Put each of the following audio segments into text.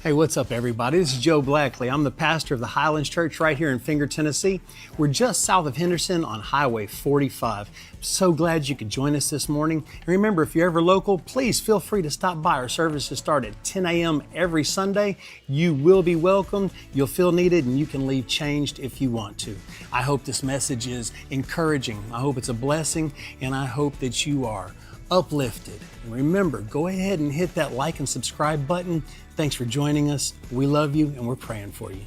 Hey, what's up, everybody? This is Joe Blackley. I'm the pastor of the Highlands Church right here in Finger, Tennessee. We're just south of Henderson on Highway 45. So glad you could join us this morning. And remember, if you're ever local, please feel free to stop by. Our services start at 10 a.m. every Sunday. You will be welcomed, you'll feel needed, and you can leave changed if you want to. I hope this message is encouraging. I hope it's a blessing, and I hope that you are uplifted. And remember, go ahead and hit that like and subscribe button. Thanks for joining us. We love you and we're praying for you.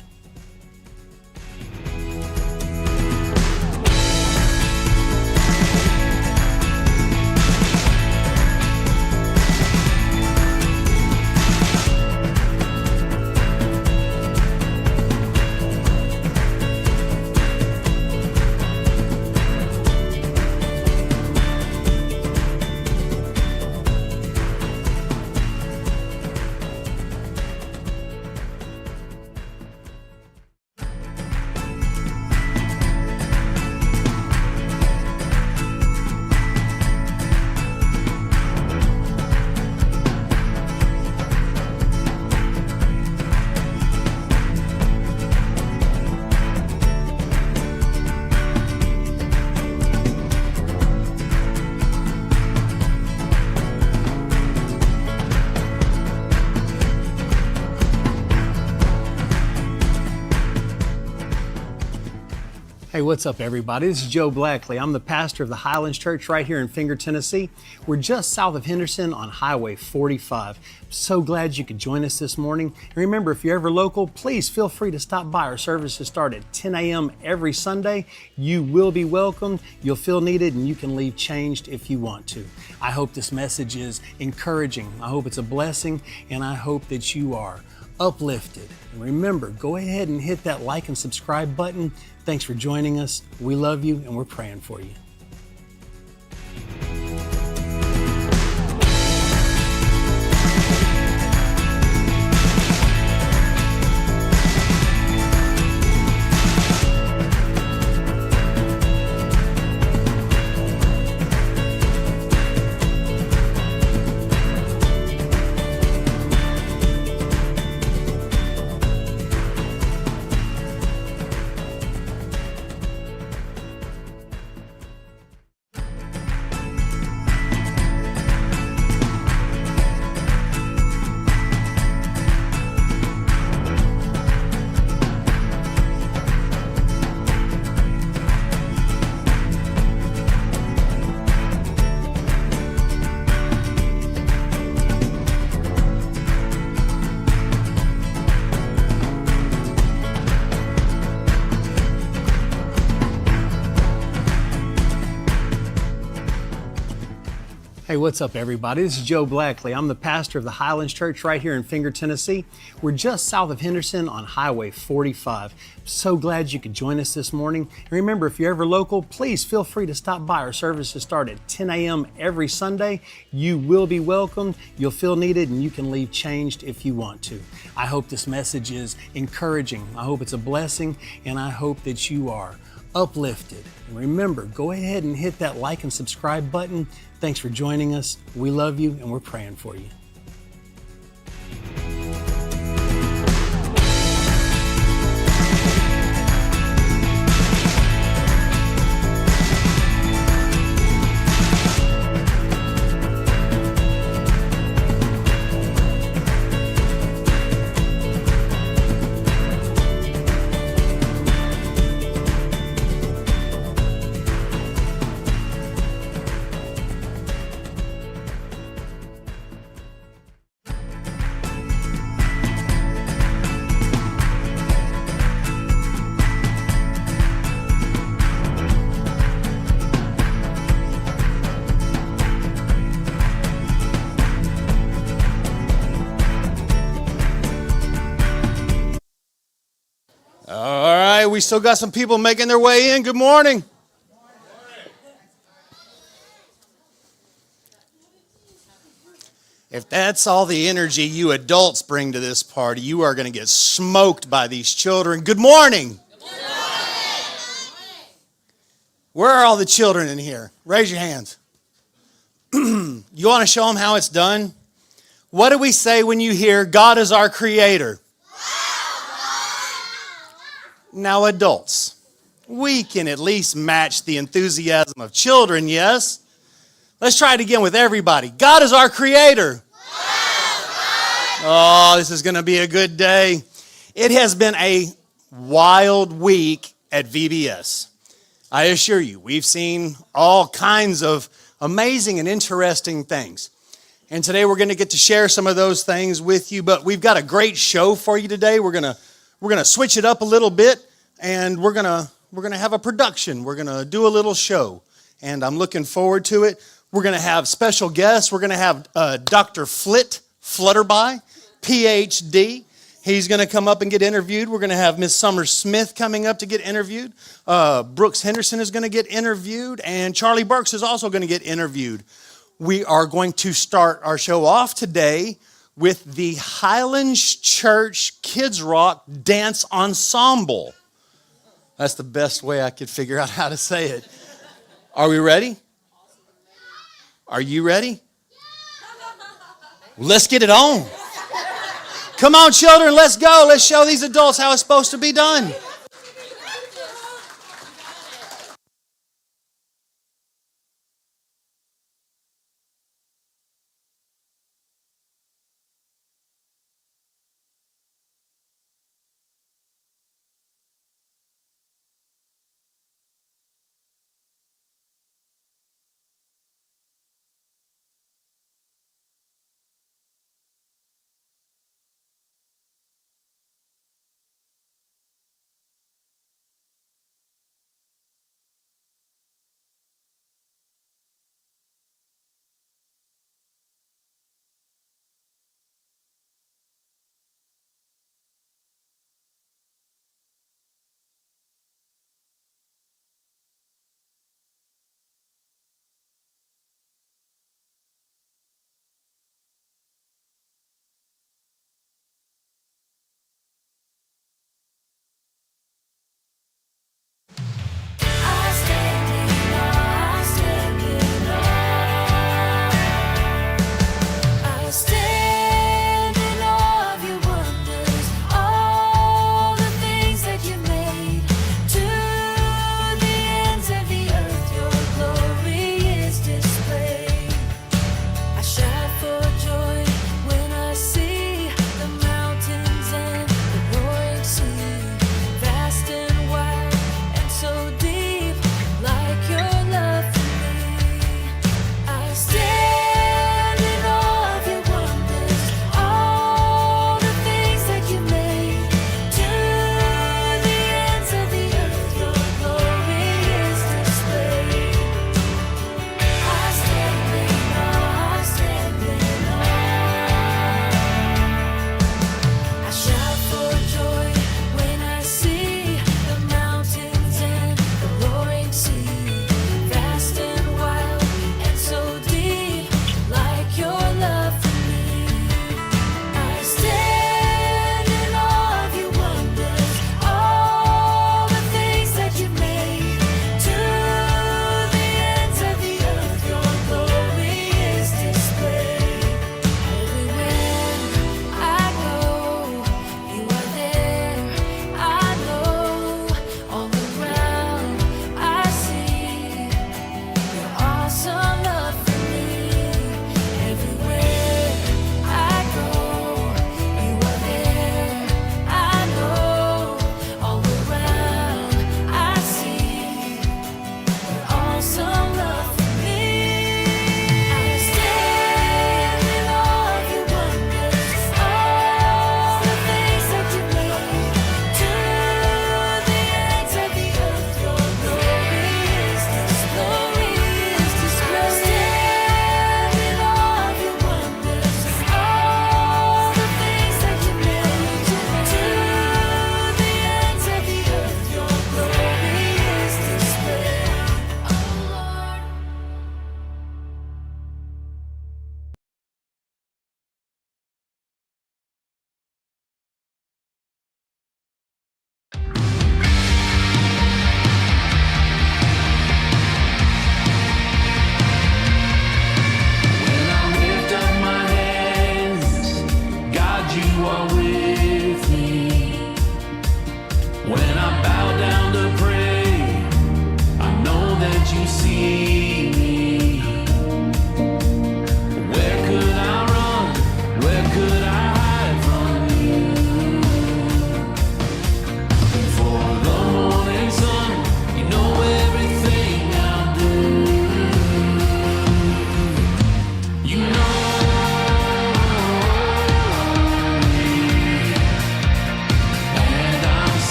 Hey, what's up, everybody? This is Joe Blackley. I'm the pastor of the Highlands Church right here in Finger, Tennessee. We're just south of Henderson on Highway 45. So glad you could join us this morning. And remember, if you're ever local, please feel free to stop by. Our services start at 10 a.m. every Sunday. You will be welcomed, you'll feel needed, and you can leave changed if you want to. I hope this message is encouraging. I hope it's a blessing, and I hope that you are uplifted. And remember, go ahead and hit that like and subscribe button. Thanks for joining us. We love you and we're praying for you. Hey, what's up, everybody? This is Joe Blackley. I'm the pastor of the Highlands Church right here in Finger, Tennessee. We're just south of Henderson on Highway 45. So glad you could join us this morning. And remember, if you're ever local, please feel free to stop by. Our services start at 10 a.m. every Sunday. You will be welcomed, you'll feel needed, and you can leave changed if you want to. I hope this message is encouraging. I hope it's a blessing, and I hope that you are uplifted. And remember, go ahead and hit that like and subscribe button. Thanks for joining us. We love you and we're praying for you. We still got some people making their way in. Good morning. If that's all the energy you adults bring to this party, you are going to get smoked by these children. Good morning. Good morning. Where are all the children in here? Raise your hands. You want to show them how it's done? What do we say when you hear God is our creator? Now, adults, we can at least match the enthusiasm of children, yes? Let's try it again with everybody. God is our creator. Oh, this is going to be a good day. It has been a wild week at VBS. I assure you, we've seen all kinds of amazing and interesting things. And today we're going to get to share some of those things with you, but we've got a great show for you today. We're going to switch it up a little bit, and we're going to have a production. We're going to do a little show, and I'm looking forward to it. We're going to have special guests. We're going to have Dr. Flutterby, PhD. He's going to come up and get interviewed. We're going to have Miss Summer Smith coming up to get interviewed. Brooks Henderson is going to get interviewed, and Charlie Burks is also going to get interviewed. We are going to start our show off today with the Highlands Church Kids Rock Dance Ensemble. That's the best way I could figure out how to say it. Are we ready? Are you ready? Let's get it on. Come on, children, let's go. Let's show these adults how it's supposed to be done.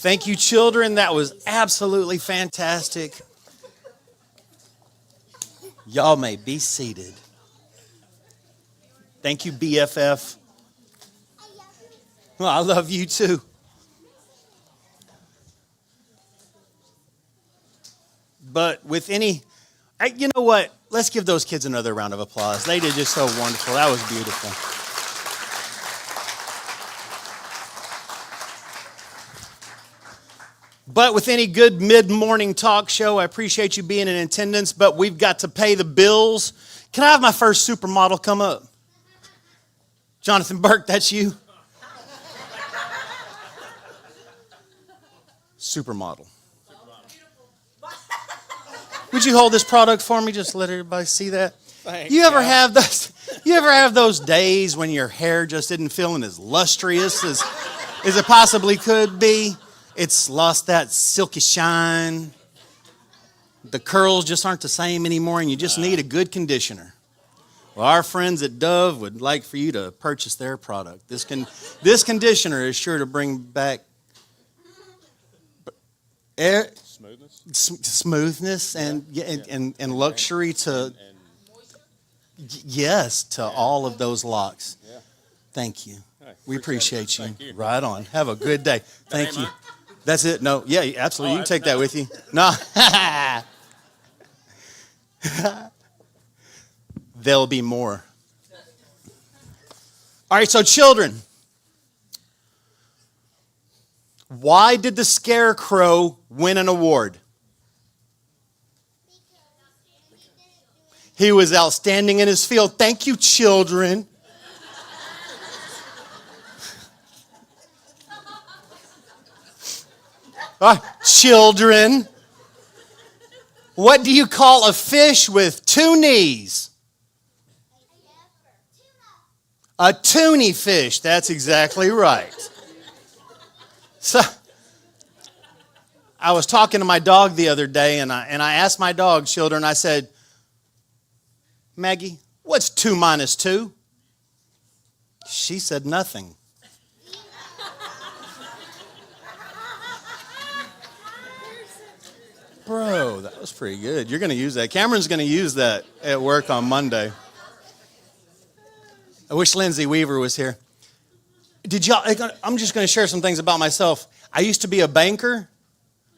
Thank you, children. That was absolutely fantastic. Y'all may be seated. Thank you, BFF. Well, I love you too. But with any, you know what? Let's give those kids another round of applause. They did just so wonderful. That was beautiful. But with any good mid-morning talk show, I appreciate you being in attendance, but we've got to pay the bills. Can I have my first supermodel come up? Jonathan Burke, that's you? Supermodel. Would you hold this product for me? Just let everybody see that. Thanks, You ever have those? You ever have those days when your hair just isn't feeling as lustrous as it possibly could be? It's lost that silky shine. The curls just aren't the same anymore, and you just need a good conditioner. Well, our friends at Dove would like for you to purchase their product. This conditioner is sure to bring back smoothness and luxury to to all of those locks. Thank you. We appreciate you. Right on. Have a good day. Thank you. That's it. No, yeah, absolutely. You can take that with you. No. There'll be more. All right, so children, why did the Scarecrow win an award? He was outstanding in his field. Thank you, children. Children, what do you call a fish with two knees? A toonie fish. That's exactly right. So, I was talking to my dog the other day, and I asked my dog, children, I said, Maggie, what's 2 minus 2? She said nothing. Bro, that was pretty good. You're going to use that. Cameron's going to use that at work on Monday. I wish Lindsay Weaver was here. I'm just going to share some things about myself. I used to be a banker,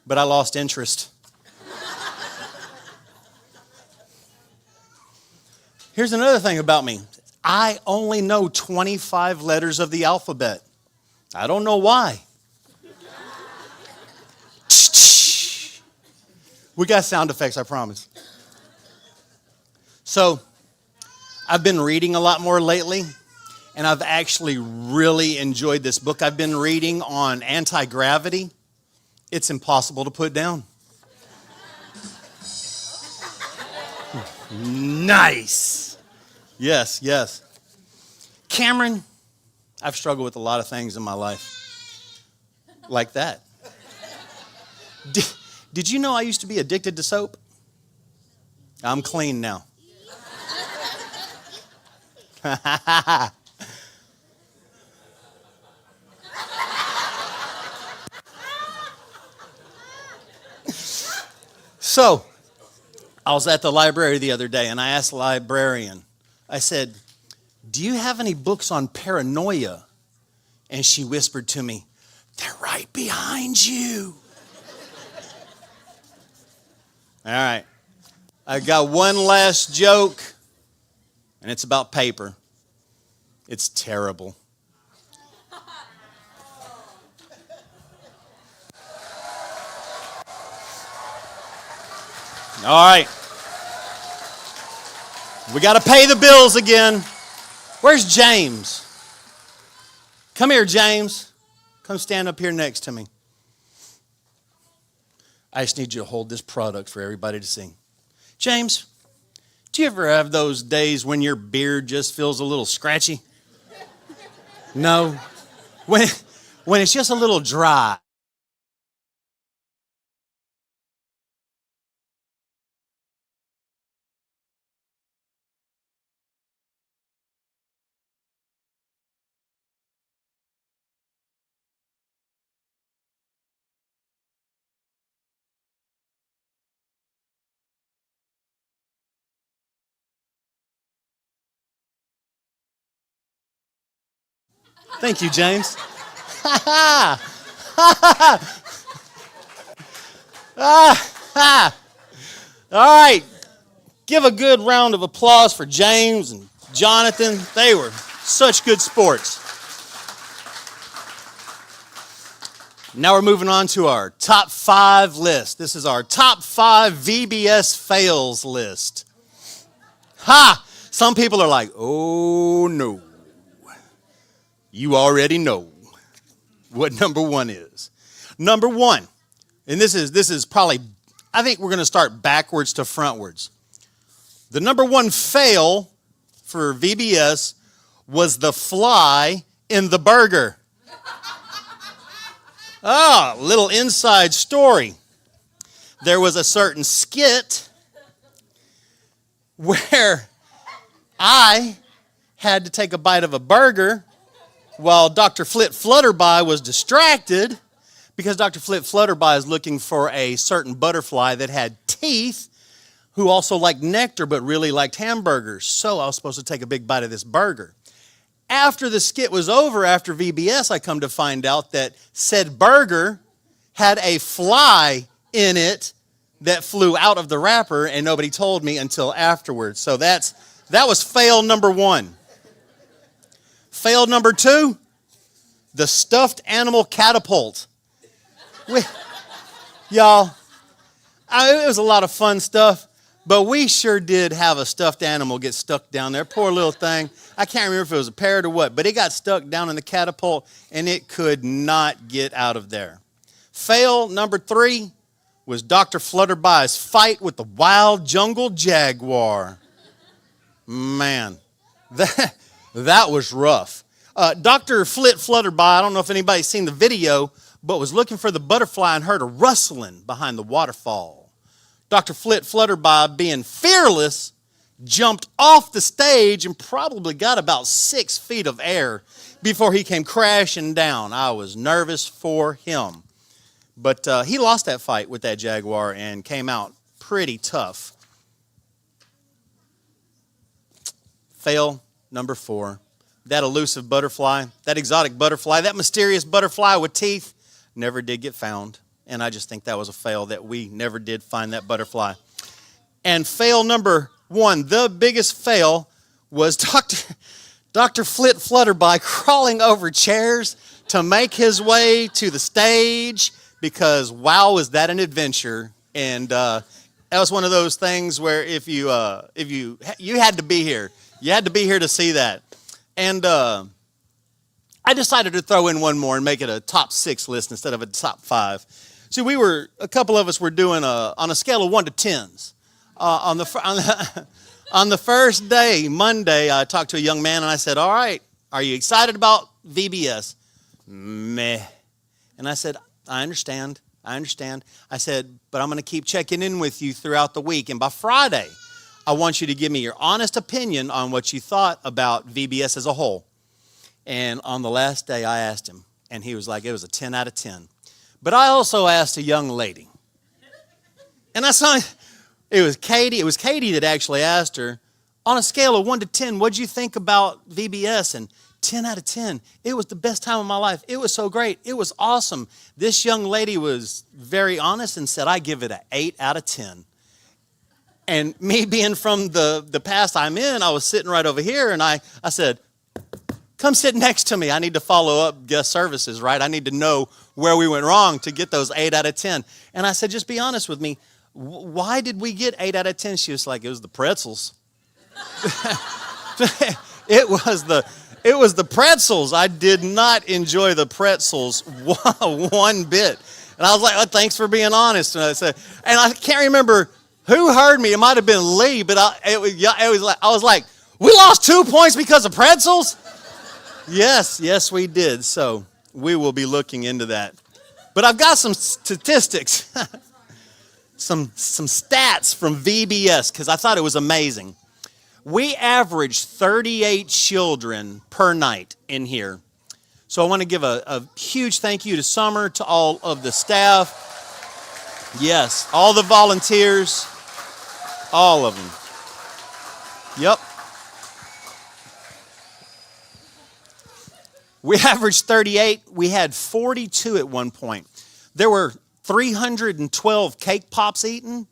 but I lost interest. Here's another thing about me. I only know 25 letters of the alphabet. I don't know why. We got sound effects, I promise. So, I've been reading a lot more lately, and I've actually really enjoyed this book I've been reading on anti-gravity. It's impossible to put down. Nice. Yes. Cameron, I've struggled with a lot of things in my life. Like that. Did you know I used to be addicted to soap? I'm clean now. So, I was at the library the other day, and I asked the librarian, I said, do you have any books on paranoia? And she whispered to me, they're right behind you. All right. I got one last joke, and it's about paper. It's terrible. All right. We got to pay the bills again. Where's James? Come here, James. Come stand up here next to me. I just need you to hold this product for everybody to see. James, do you ever have those days when your beard just feels a little scratchy? No? When it's just a little dry. Thank you, James. All right. Give a good round of applause for James and Jonathan. They were such good sports. Now we're moving on to our top 5 list. This is our top 5 VBS fails list. Ha! Some people are like, oh no. You already know what number 1 is. Number 1, and this is probably, I think we're going to start backwards to frontwards. The number 1 fail for VBS was the fly in the burger. Little inside story. There was a certain skit where I had to take a bite of a burger while Dr. Flit Flutterby was distracted because Dr. Flit Flutterby is looking for a certain butterfly that had teeth who also liked nectar but really liked hamburgers. So I was supposed to take a big bite of this burger. After the skit was over, after VBS, I come to find out that said burger had a fly in it that flew out of the wrapper, and nobody told me until afterwards. So that was fail number 1. Fail number 2, the stuffed animal catapult. Y'all, it was a lot of fun stuff, but we sure did have a stuffed animal get stuck down there. Poor little thing. I can't remember if it was a parrot or what, but it got stuck down in the catapult, and it could not get out of there. Fail number 3 was Dr. Flutterby's fight with the wild jungle jaguar. Man, that was rough. Dr. Flit Flutterby, I don't know if anybody's seen the video, but was looking for the butterfly and heard a rustling behind the waterfall. Dr. Flit Flutterby, being fearless, jumped off the stage and probably got about 6 feet of air before he came crashing down. I was nervous for him. But he lost that fight with that jaguar and came out pretty tough. Fail number 4. That elusive butterfly, that exotic butterfly, that mysterious butterfly with teeth never did get found. And I just think that was a fail that we never did find that butterfly. And fail number 1, the biggest fail, was Dr. Flit Flutterby crawling over chairs to make his way to the stage because, wow, was that an adventure. And that was one of those things where if you had to be here. You had to be here to see that. And I decided to throw in one more and make it a top 6 list instead of a top 5. See, a couple of us were doing on a scale of 1 to 10s. On the first day, Monday, I talked to a young man and I said, all right, are you excited about VBS? Meh. And I said, I understand. I said, but I'm going to keep checking in with you throughout the week. And by Friday, I want you to give me your honest opinion on what you thought about VBS as a whole. And on the last day, I asked him, and he was like, it was a 10 out of 10. But I also asked a young lady. And I saw, it was Katie that actually asked her, on a scale of 1 to 10, what'd you think about VBS? And 10 out of 10. It was the best time of my life. It was so great. It was awesome. This young lady was very honest and said, I give it an 8 out of 10. And me being from the past I'm in, I was sitting right over here, and I said, come sit next to me. I need to follow up guest services, right? I need to know where we went wrong to get those 8 out of 10. And I said, just be honest with me. Why did we get 8 out of 10? She was like, it was the pretzels. It was the pretzels. I did not enjoy the pretzels one bit. And I was like, oh, thanks for being honest. And I can't remember who heard me. It might have been Lee, but I was like, we lost 2 points because of pretzels? Yes, we did. So we will be looking into that. But I've got some statistics, some stats from VBS because I thought it was amazing. We averaged 38 children per night in here. So I want to give a huge thank you to Summer, to all of the staff. Yes, all the volunteers, all of them. Yep. We averaged 38. We had 42 at one point. There were 312 cake pops eaten.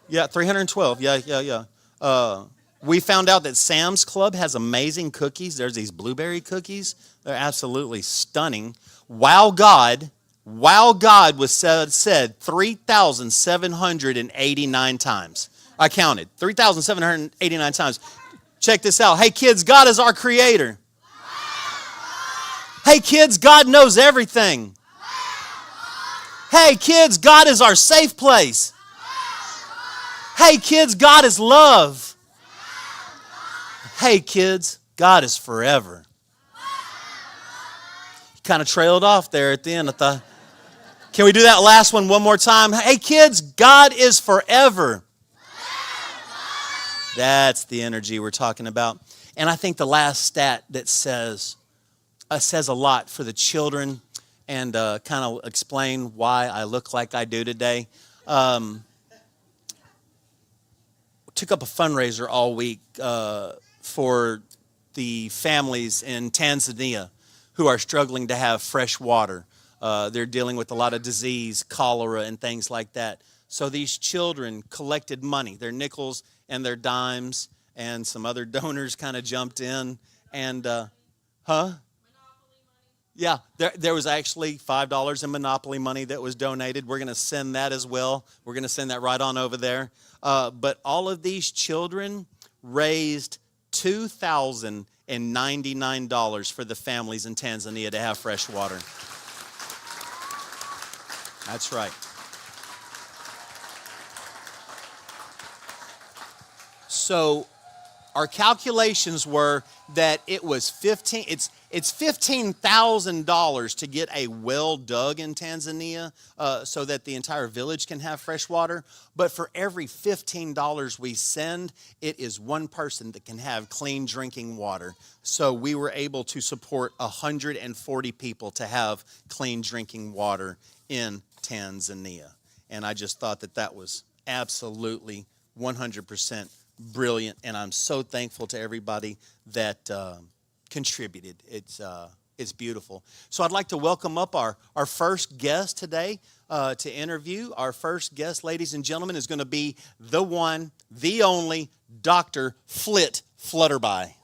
Yeah, 312. Yeah. We found out that Sam's Club has amazing cookies. There's these blueberry cookies. They're absolutely stunning. Wow God was said 3,789 times. I counted 3,789 times. Check this out. Hey kids, God is our creator. Hey kids, God knows everything. Hey kids, God is our safe place. Hey kids, God is love. Hey kids, God is forever. Kind of trailed off there at the end. I thought, can we do that last one more time? Hey kids, God is forever. That's the energy we're talking about. And I think the last stat that says a lot for the children and kind of explain why I look like I do today. Took up a fundraiser all week for the families in Tanzania who are struggling to have fresh water. They're dealing with a lot of disease, cholera, and things like that. So these children collected money, their nickels and their dimes, and some other donors kind of jumped in. And, Yeah, there was actually $5 in Monopoly money that was donated. We're going to send that as well. We're going to send that right on over there. But all of these children raised $2,099 for the families in Tanzania to have fresh water. That's right. So our calculations were that it was it's $15,000 to get a well dug in Tanzania so that the entire village can have fresh water. But for every $15 we send, it is one person that can have clean drinking water. So we were able to support 140 people to have clean drinking water in Tanzania. And I just thought that was absolutely 100% brilliant. And I'm so thankful to everybody that contributed. It's beautiful. So I'd like to welcome up our first guest today to interview. Our first guest, ladies and gentlemen, is going to be the one, the only Dr. Flit Flutterby.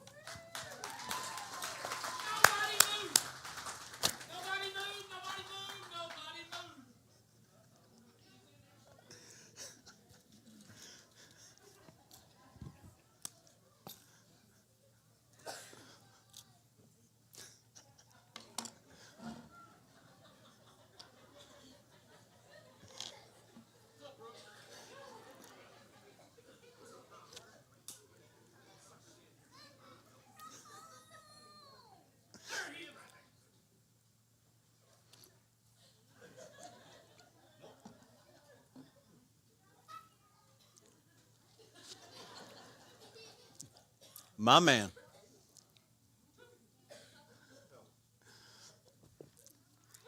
My man.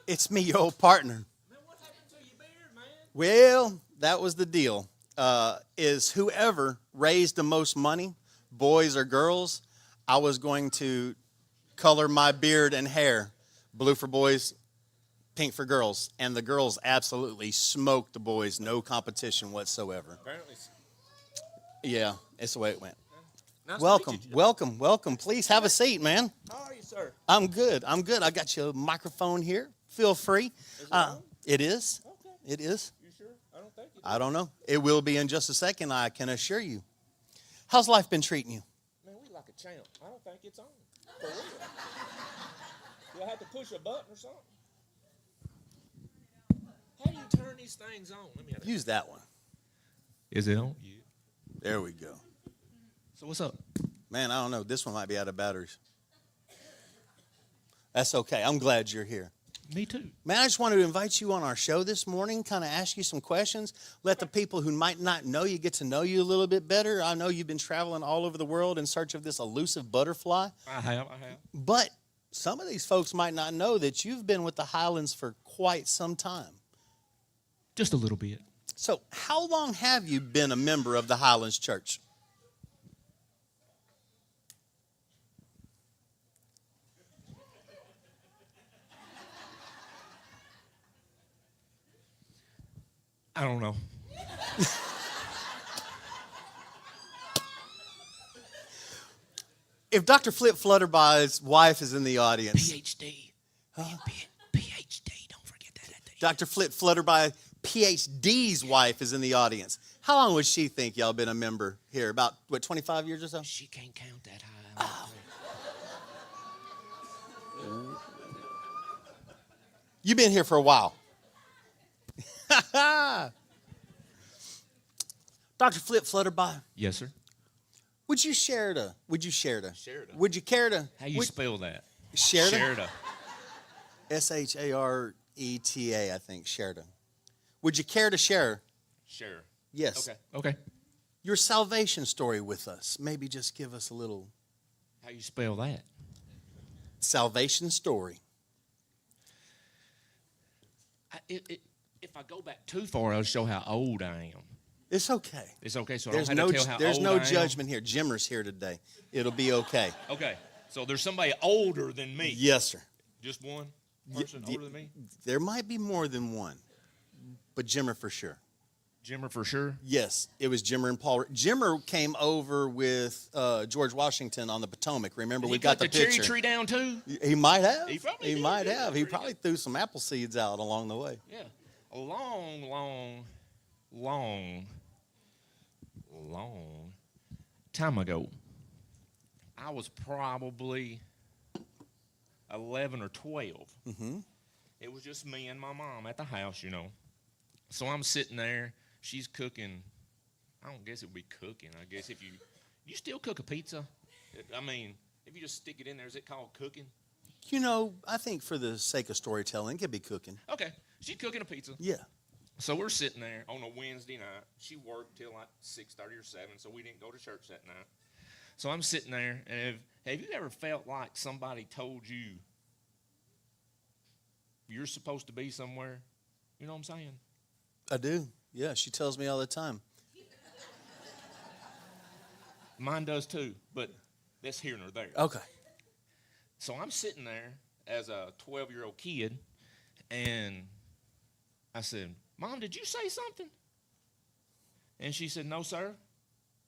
It's me, your old partner. Man, what happened to your beard, man? Well, that was the deal. Is whoever raised the most money, boys or girls, I was going to color my beard and hair. Blue for boys, pink for girls. And the girls absolutely smoked the boys. No competition whatsoever. Apparently. Yeah, it's the way it went. Nice to Welcome, meet you, Joe. welcome. Please have a seat, man. How are you, sir? I'm good. I got your microphone here. Feel free. Is it on? It is. Okay. It is. You sure? I don't think it I don't know. It will be in just a second, I can assure you. How's life been treating you? Man, we like a champ. I don't think it's on. For real. Do I have to push a button or something? How do you turn these things on? Let me have Use that one. Is it on? Yeah. There we go. So what's up? Man, I don't know. This one might be out of batteries. That's okay. I'm glad you're here. Me too. Man, I just wanted to invite you on our show this morning, kind of ask you some questions, let the people who might not know you get to know you a little bit better. I know you've been traveling all over the world in search of this elusive butterfly. I have. But some of these folks might not know that you've been with the Highlands for quite some time. Just a little bit. So how long have you been a member of the Highlands Church? I don't know. If Dr. Flip Flutterby's wife is in the audience, PhD. PhD. Don't forget that. Dr. Flip Flutterby PhD's wife is in the audience. How long would she think y'all been a member here? About, 25 years or so? She can't count that high. You've been here for a while. Dr. Flip Flutterby, Yes, sir. would you care to? Would you care to? How you spell that? Sherda? Sherda. Shareta, I think, Sherda. Would you care to share? Sure. Yes. Okay. Your salvation story with us. Maybe just give us a little How you spell that? salvation story. If I go back too far, I'll show how old I am. It's okay. It's okay, so There's I don't no have to tell how there's old no I am? judgment here. Jimmer's here today. It'll be okay. Okay, so there's somebody older than me. Yes, sir. Just one person older than me? There might be more than one, but Jimmer for sure. Jimmer for sure? Yes, it was Jimmer and Paul. Jimmer came over with George Washington on the Potomac. Remember, we got the cherry picture. tree down too? He might have. He probably He did, might yeah, have. He pretty probably threw some apple seeds out along the way. Yeah. A long time ago, I was probably 11 or 12. Mm-hmm. It was just me and my mom at the house, So I'm sitting there. She's cooking. I don't guess it would be cooking. I guess if you still cook a pizza? I mean, if you just stick it in there, is it called cooking? I think for the sake of storytelling, it could be cooking. Okay. She's cooking a pizza. Yeah. So we're sitting there on a Wednesday night. She worked till like 6:30 or 7, so we didn't go to church that night. So I'm sitting there, and have you ever felt like somebody told you you're supposed to be somewhere? You know what I'm saying? I do. Yeah, she tells me all the time. Mine does too, but that's here nor there. Okay. So I'm sitting there as a 12-year-old kid, and I said, Mom, did you say something? And she said, No, sir.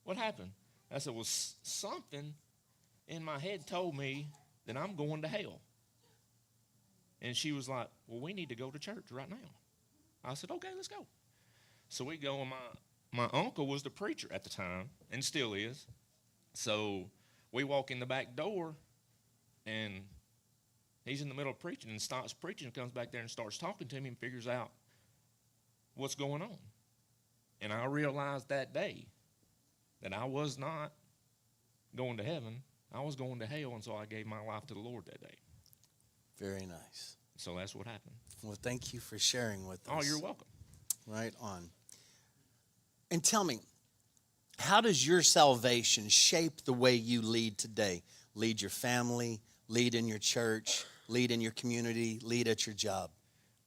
What happened? I said, well, something in my head told me that I'm going to hell. And she was like, well, we need to go to church right now. I said, okay, let's go. So we go, and my uncle was the preacher at the time, and still is. So we walk in the back door, and he's in the middle of preaching and stops preaching and comes back there and starts talking to me and figures out what's going on. And I realized that day that I was not going to heaven. I was going to hell, and so I gave my life to the Lord that day. Very nice. So that's what happened. Well, thank you for sharing with us. Oh, you're welcome. Right on. And tell me, how does your salvation shape the way you lead today? Lead your family, lead in your church, lead in your community, lead at your job?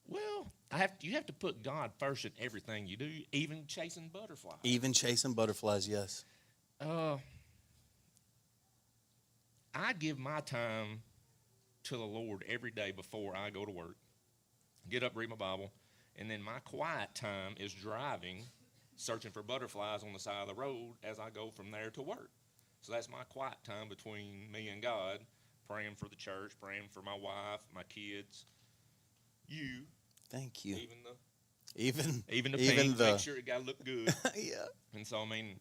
Well, you have to put God first in everything you do, even chasing butterflies. Even chasing butterflies, yes. I give my time to the Lord every day before I go to work. Get up, read my Bible, and then my quiet time is driving, searching for butterflies on the side of the road as I go from there to work. So that's my quiet time between me and God, praying for the church, praying for my wife, my kids, you. Thank you. Even the paint, make sure it got to look good. Yeah. And so, I mean,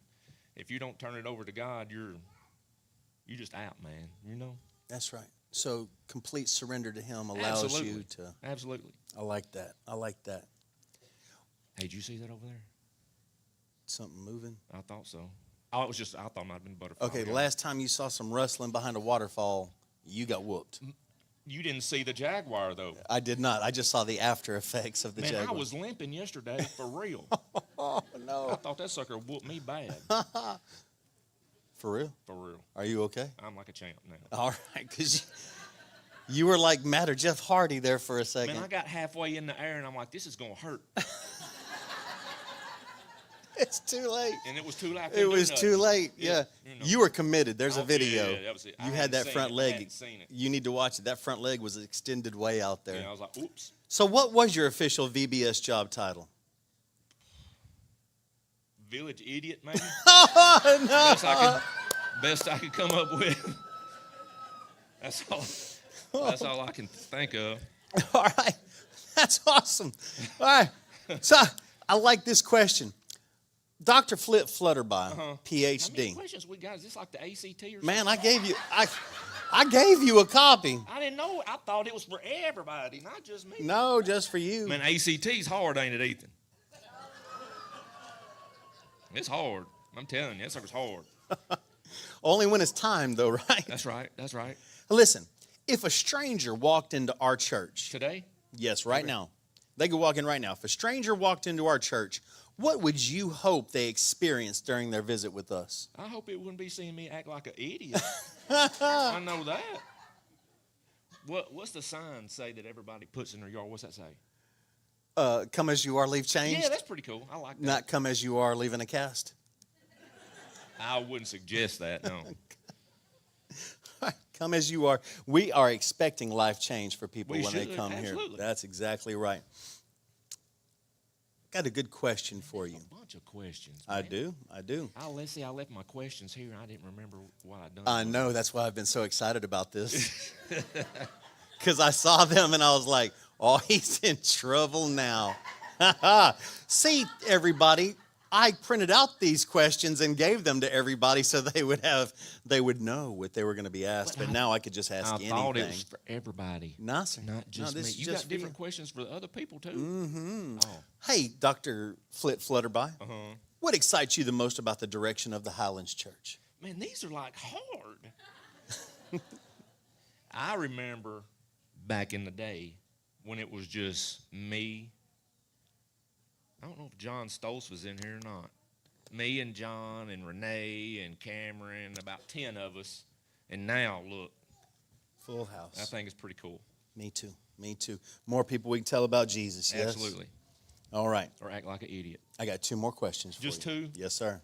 if you don't turn it over to God, you're just out, man, That's right. So complete surrender to Him allows you to. Absolutely. I like that. Hey, did you see that over there? Something moving? I thought so. Oh, I thought it might have been a butterfly. Okay, last time you saw some rustling behind a waterfall, you got whooped. You didn't see the jaguar, though. I did not. I just saw the after effects of the jaguar. Man, I was limping yesterday, for real. Oh, no. I thought that sucker whooped me bad. For real? For real. Are you okay? I'm like a champ now. All right, because you were like Matt or Jeff Hardy there for a second. Man, I got halfway in the air, and I'm like, this is going to hurt. It's too late. And it was too late. It was too late, yeah. You were committed. There's a video. Yeah, that was it. You had that front leg. You need to watch it. That front leg was extended way out there. Yeah, I was like, oops. So what was your official VBS job title? village idiot, maybe. Oh, no. Best I could come up with. That's all I can think of. All right. That's awesome. All right. So I like this question. Dr. Flip Flutterby, How many PhD. questions we got? Is this like the ACT or something? Man, I gave you a copy. I didn't know. I thought it was for everybody, not just me. No, just for you. Man, ACT's hard, ain't it, Ethan? It's hard. I'm telling you, that sucker's hard. Only when it's time, though, right? That's right. That's right. Listen, if a stranger walked into our church, Today? yes, right now, they could walk in right now. If a stranger walked into our church, what would you hope they experienced during their visit with us? I hope it wouldn't be seeing me act like an idiot. I know that. What's the sign say that everybody puts in their yard? What's that say? Come as you are, leave changed. Yeah, that's pretty cool. I like that. Not come as you are, leaving a cast. I wouldn't suggest that, no. Come as you are. We are expecting life change for people We when they should, come here. absolutely. That's exactly right. Got a good question for you. A bunch of questions. I man. do. Let's see, I left my questions here, and I didn't remember what I'd done. I know. That's why I've been so excited about this. Because I saw them and I was like, oh, he's in trouble now. See, everybody, I printed out these questions and gave them to everybody so they would know what they were going to be asked. But now I could just ask I anything. thought it was for everybody. No, sir. Not just No, me. this is You just got for you. different questions for the other people, too? Mm-hmm. Oh. Hey, Dr. Flip Flutterby, Uh-huh. what excites you the most about the direction of the Highlands Church? Man, these are like hard. I remember back in the day when it was just me. I don't know if John Stoltz was in here or not. Me and John and Renee and Cameron, about 10 of us. And now, look, Full house. I think it's pretty cool. Me too. Me too. More people we can tell about Jesus. Yes? Absolutely. All right. Or act like an idiot. I got 2 more questions for Just you. 2? Yes, sir.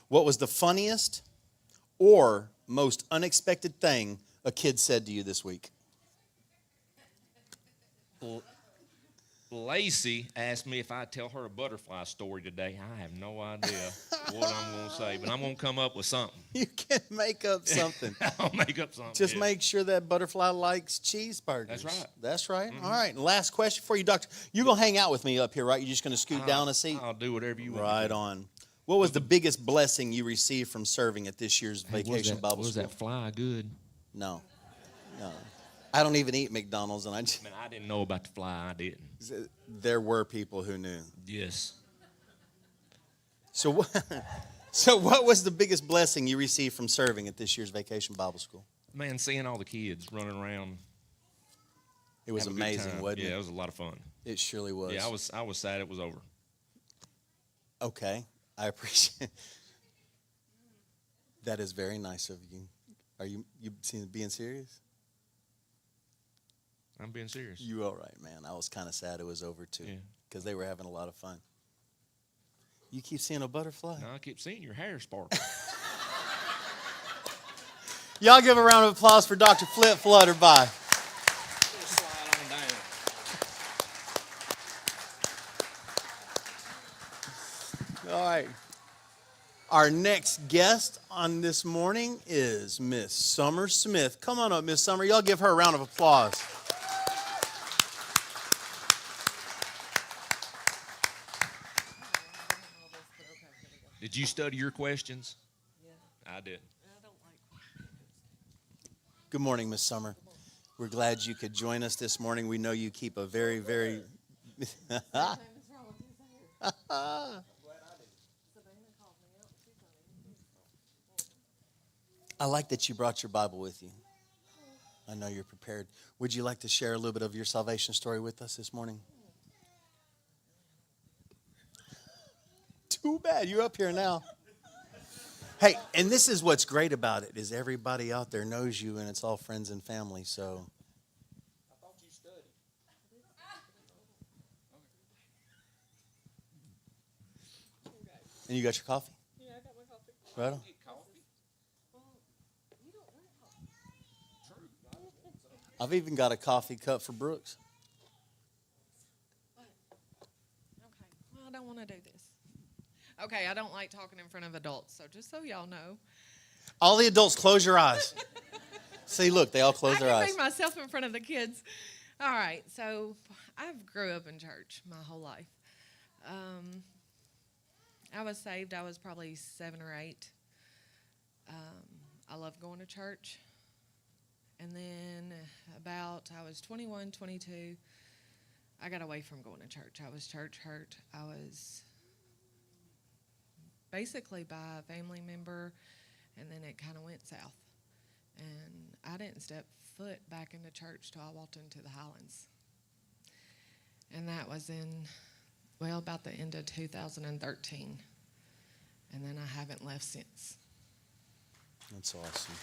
What was the funniest or most unexpected thing a kid said to you this week? Lacey asked me if I'd tell her a butterfly story today. I have no idea what I'm going to say, but I'm going to come up with something. You can make up something. I'll make up something. Just yeah. make sure that butterfly likes cheeseburgers. That's right. That's right. All right. And last question for you, Doctor. You're going to hang out with me up here, right? You're just going to scoot down a seat? I'll do whatever you want. Right on. What was the biggest blessing you received from serving at this year's Vacation Bible Was School? that fly good? No. I don't even eat McDonald's, and Man, I didn't know about the fly. I didn't. there were people who knew. Yes. So what was the biggest blessing you received from serving at this year's Vacation Bible School? Man, seeing all the kids running around. It was having a good amazing, time. wasn't it? Yeah, it was a lot of fun. It surely was. Yeah, I was sad it was over. Okay, I appreciate. That is very nice of you. Are you being serious? I'm being serious. You all right, man? I was kind of sad it was over too, because they were having a lot of fun. You keep seeing a butterfly. No, I keep seeing your hair sparkle. Y'all give a round of applause for Dr. Flip Flutterby. Slide on down. All right. Our next guest on this morning is Miss Summer Smith. Come on up, Miss Summer. Y'all give her a round of applause. Did you study your questions? Yeah. I did. Good morning, Miss Summer. We're glad you could join us this morning. We know you keep a very, very... I like that you brought your Bible with you. I know you're prepared. Would you like to share a little bit of your salvation story with us this morning? Too bad. You're up here now. Hey, and this is what's great about it, is everybody out there knows you, and it's all friends and family, so. I thought you studied. And you got your coffee? Yeah, I got my coffee. Right on. You don't drink coffee. I've even got a coffee cup for Brooks. Okay. Well, I don't want to do this. Okay, I don't like talking in front of adults, so just so y'all know. All the adults, close your eyes. See, look, they all close their I eyes. can make myself in front of the kids. All right, so I've grew up in church my whole life. I was saved. I was probably 7 or 8. I loved going to church. And then I was 21, 22, I got away from going to church. I was church hurt. I was basically by a family member, and then it kind of went south. And I didn't step foot back into church till I walked into the Highlands. And that was about the end of 2013. And then I haven't left since. That's awesome.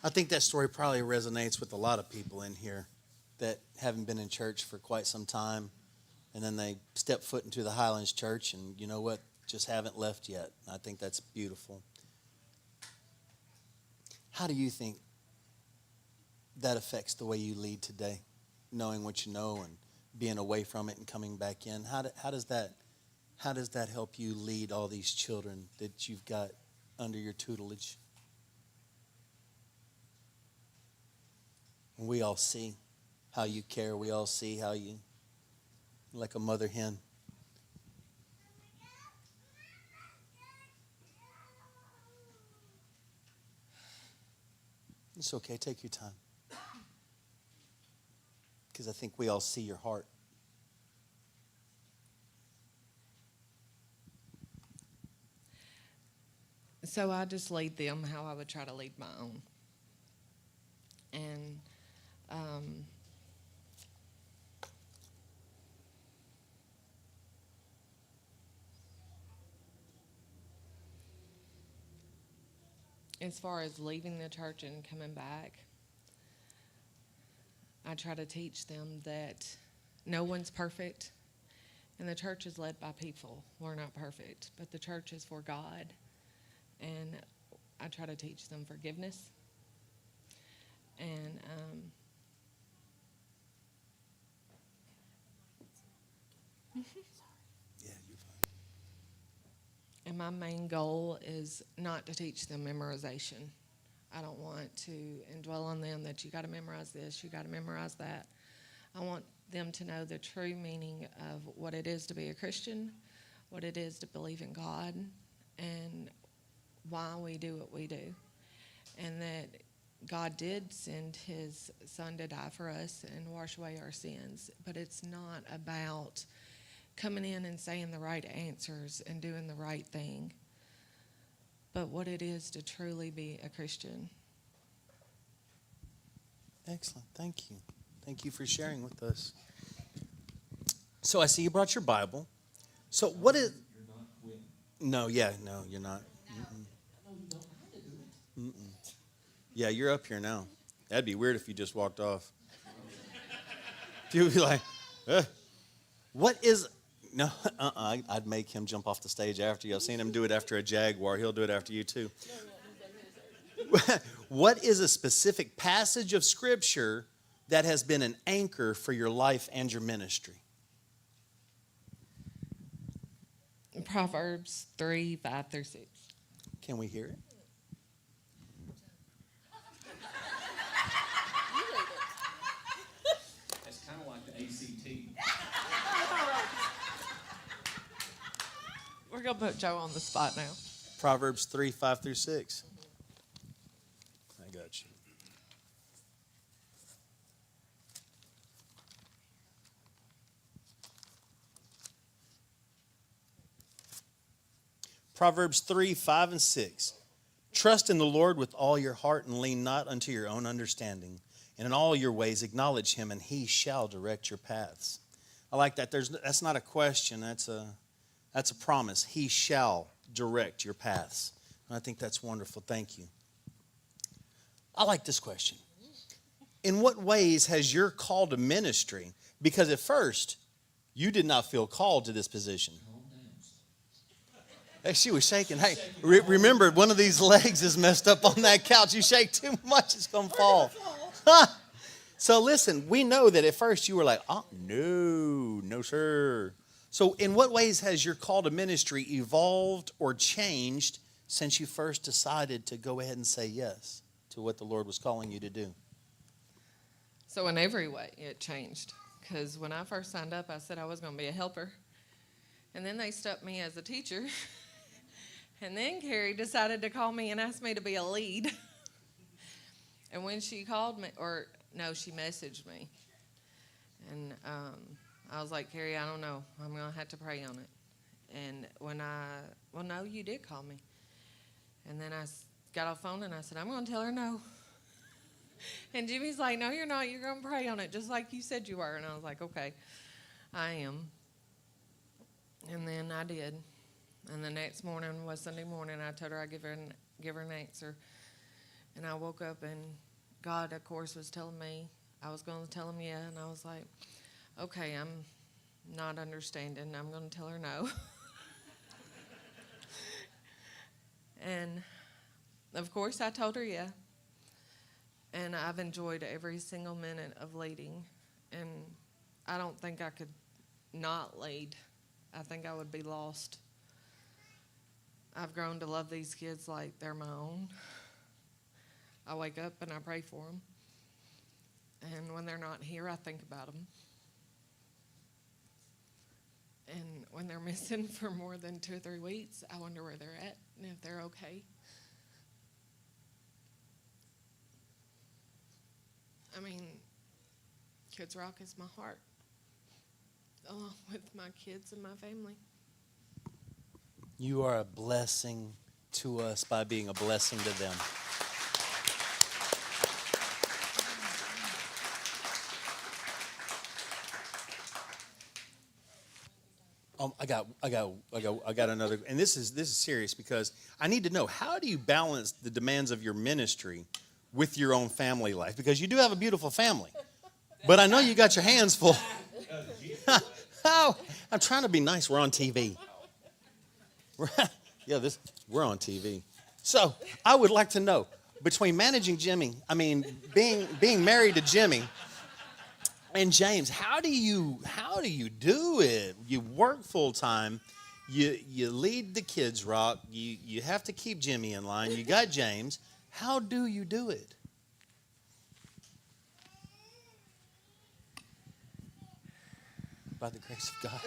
I think that story probably resonates with a lot of people in here that haven't been in church for quite some time, and then they step foot into the Highlands Church, and you know what? Just haven't left yet. I think that's beautiful. How do you think that affects the way you lead today, knowing what you know and being away from it and coming back in? How does that help you lead all these children that you've got under your tutelage? And we all see how you care. We all see how you, like a mother hen. It's okay. Take your time. Because I think we all see your heart. So I just lead them how I would try to lead my own. And as far as leaving the church and coming back, I try to teach them that no one's perfect, and the church is led by people. We're not perfect, but the church is for God. And I try to teach them forgiveness. And Yeah, you're fine. and my main goal is not to teach them memorization. I don't want to indwell on them that you got to memorize this, you got to memorize that. I want them to know the true meaning of what it is to be a Christian, what it is to believe in God, and why we do what we do. And that God did send his son to die for us and wash away our sins. But it's not about coming in and saying the right answers and doing the right thing, but what it is to truly be a Christian. Excellent. Thank you. Thank you for sharing with us. So I see you brought your Bible. So what is... You're not quitting. No, you're not. Mm-mm. Yeah, you're up here now. That'd be weird if you just walked off. You'd be like, what is... No, I'd make him jump off the stage after you. I've seen him do it after a Jaguar. He'll do it after you too. What is a specific passage of Scripture that has been an anchor for your life and your ministry? Proverbs 3:5-6. Can we hear it? It's kind of like the ACT. We're going to put Joe on the spot now. Proverbs 3:5-6. I got you. Proverbs 3:5-6. Trust in the Lord with all your heart and lean not unto your own understanding. And in all your ways acknowledge him, and he shall direct your paths. I like that. That's not a question. That's a promise. He shall direct your paths. And I think that's wonderful. Thank you. I like this question. In what ways has your call to ministry, because at first you did not feel called to this position. Hey, she was shaking. Hey, remember, one of these legs is messed up on that couch. You shake too much, it's going to fall. So listen, we know that at first you were like, oh, no, no, sir. So in what ways has your call to ministry evolved or changed since you first decided to go ahead and say yes to what the Lord was calling you to do? So in every way, it changed. Because when I first signed up, I said I was going to be a helper. And then they stuck me as a teacher. And then Carrie decided to call me and ask me to be a lead. And when she called me, or no, she messaged me. And I was like, Carrie, I don't know. I'm going to have to pray on it. And well, no, you did call me. And then I got off the phone and I said, I'm going to tell her no. And Jimmy's like, no, you're not. You're going to pray on it just like you said you were. And I was like, okay, I am. And then I did. And the next morning was Sunday morning. I told her I'd give her an answer. And I woke up and God, of course, was telling me I was going to tell him yeah. And I was like, okay, I'm not understanding. I'm going to tell her no. And, of course, I told her yeah. And I've enjoyed every single minute of leading. And I don't think I could not lead. I think I would be lost. I've grown to love these kids like they're my own. I wake up and I pray for them. And when they're not here, I think about them. And when they're missing for more than 2 or 3 weeks, I wonder where they're at and if they're okay. I mean, Kids Rock is my heart, along with my kids and my family. You are a blessing to us by being a blessing to them. I got another, and this is serious because I need to know, how do you balance the demands of your ministry with your own family life? Because you do have a beautiful family, but I know you got your hands full. Oh, I'm trying to be nice. We're on TV. We're on TV. So I would like to know, between managing Jimmy, being married to Jimmy and James, how do you do it? You work full time, you lead the Kids Rock, you have to keep Jimmy in line. You got James. How do you do it? By the grace of God.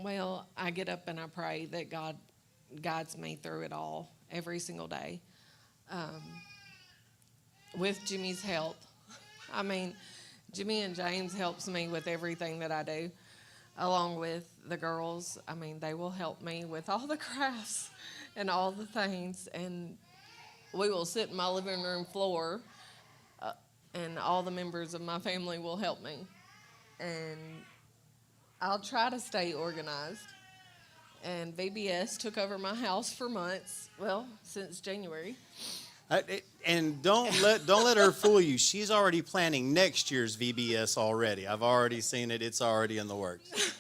Well, I get up and I pray that God guides me through it all every single day. With Jimmy's help. Jimmy and James helps me with everything that I do, along with the girls. They will help me with all the crafts and all the things, and we will sit in my living room floor, and all the members of my family will help me. And I'll try to stay organized. And VBS took over my house for months, since January. And don't let her fool you. She's already planning next year's VBS already. I've already seen it. It's already in the works.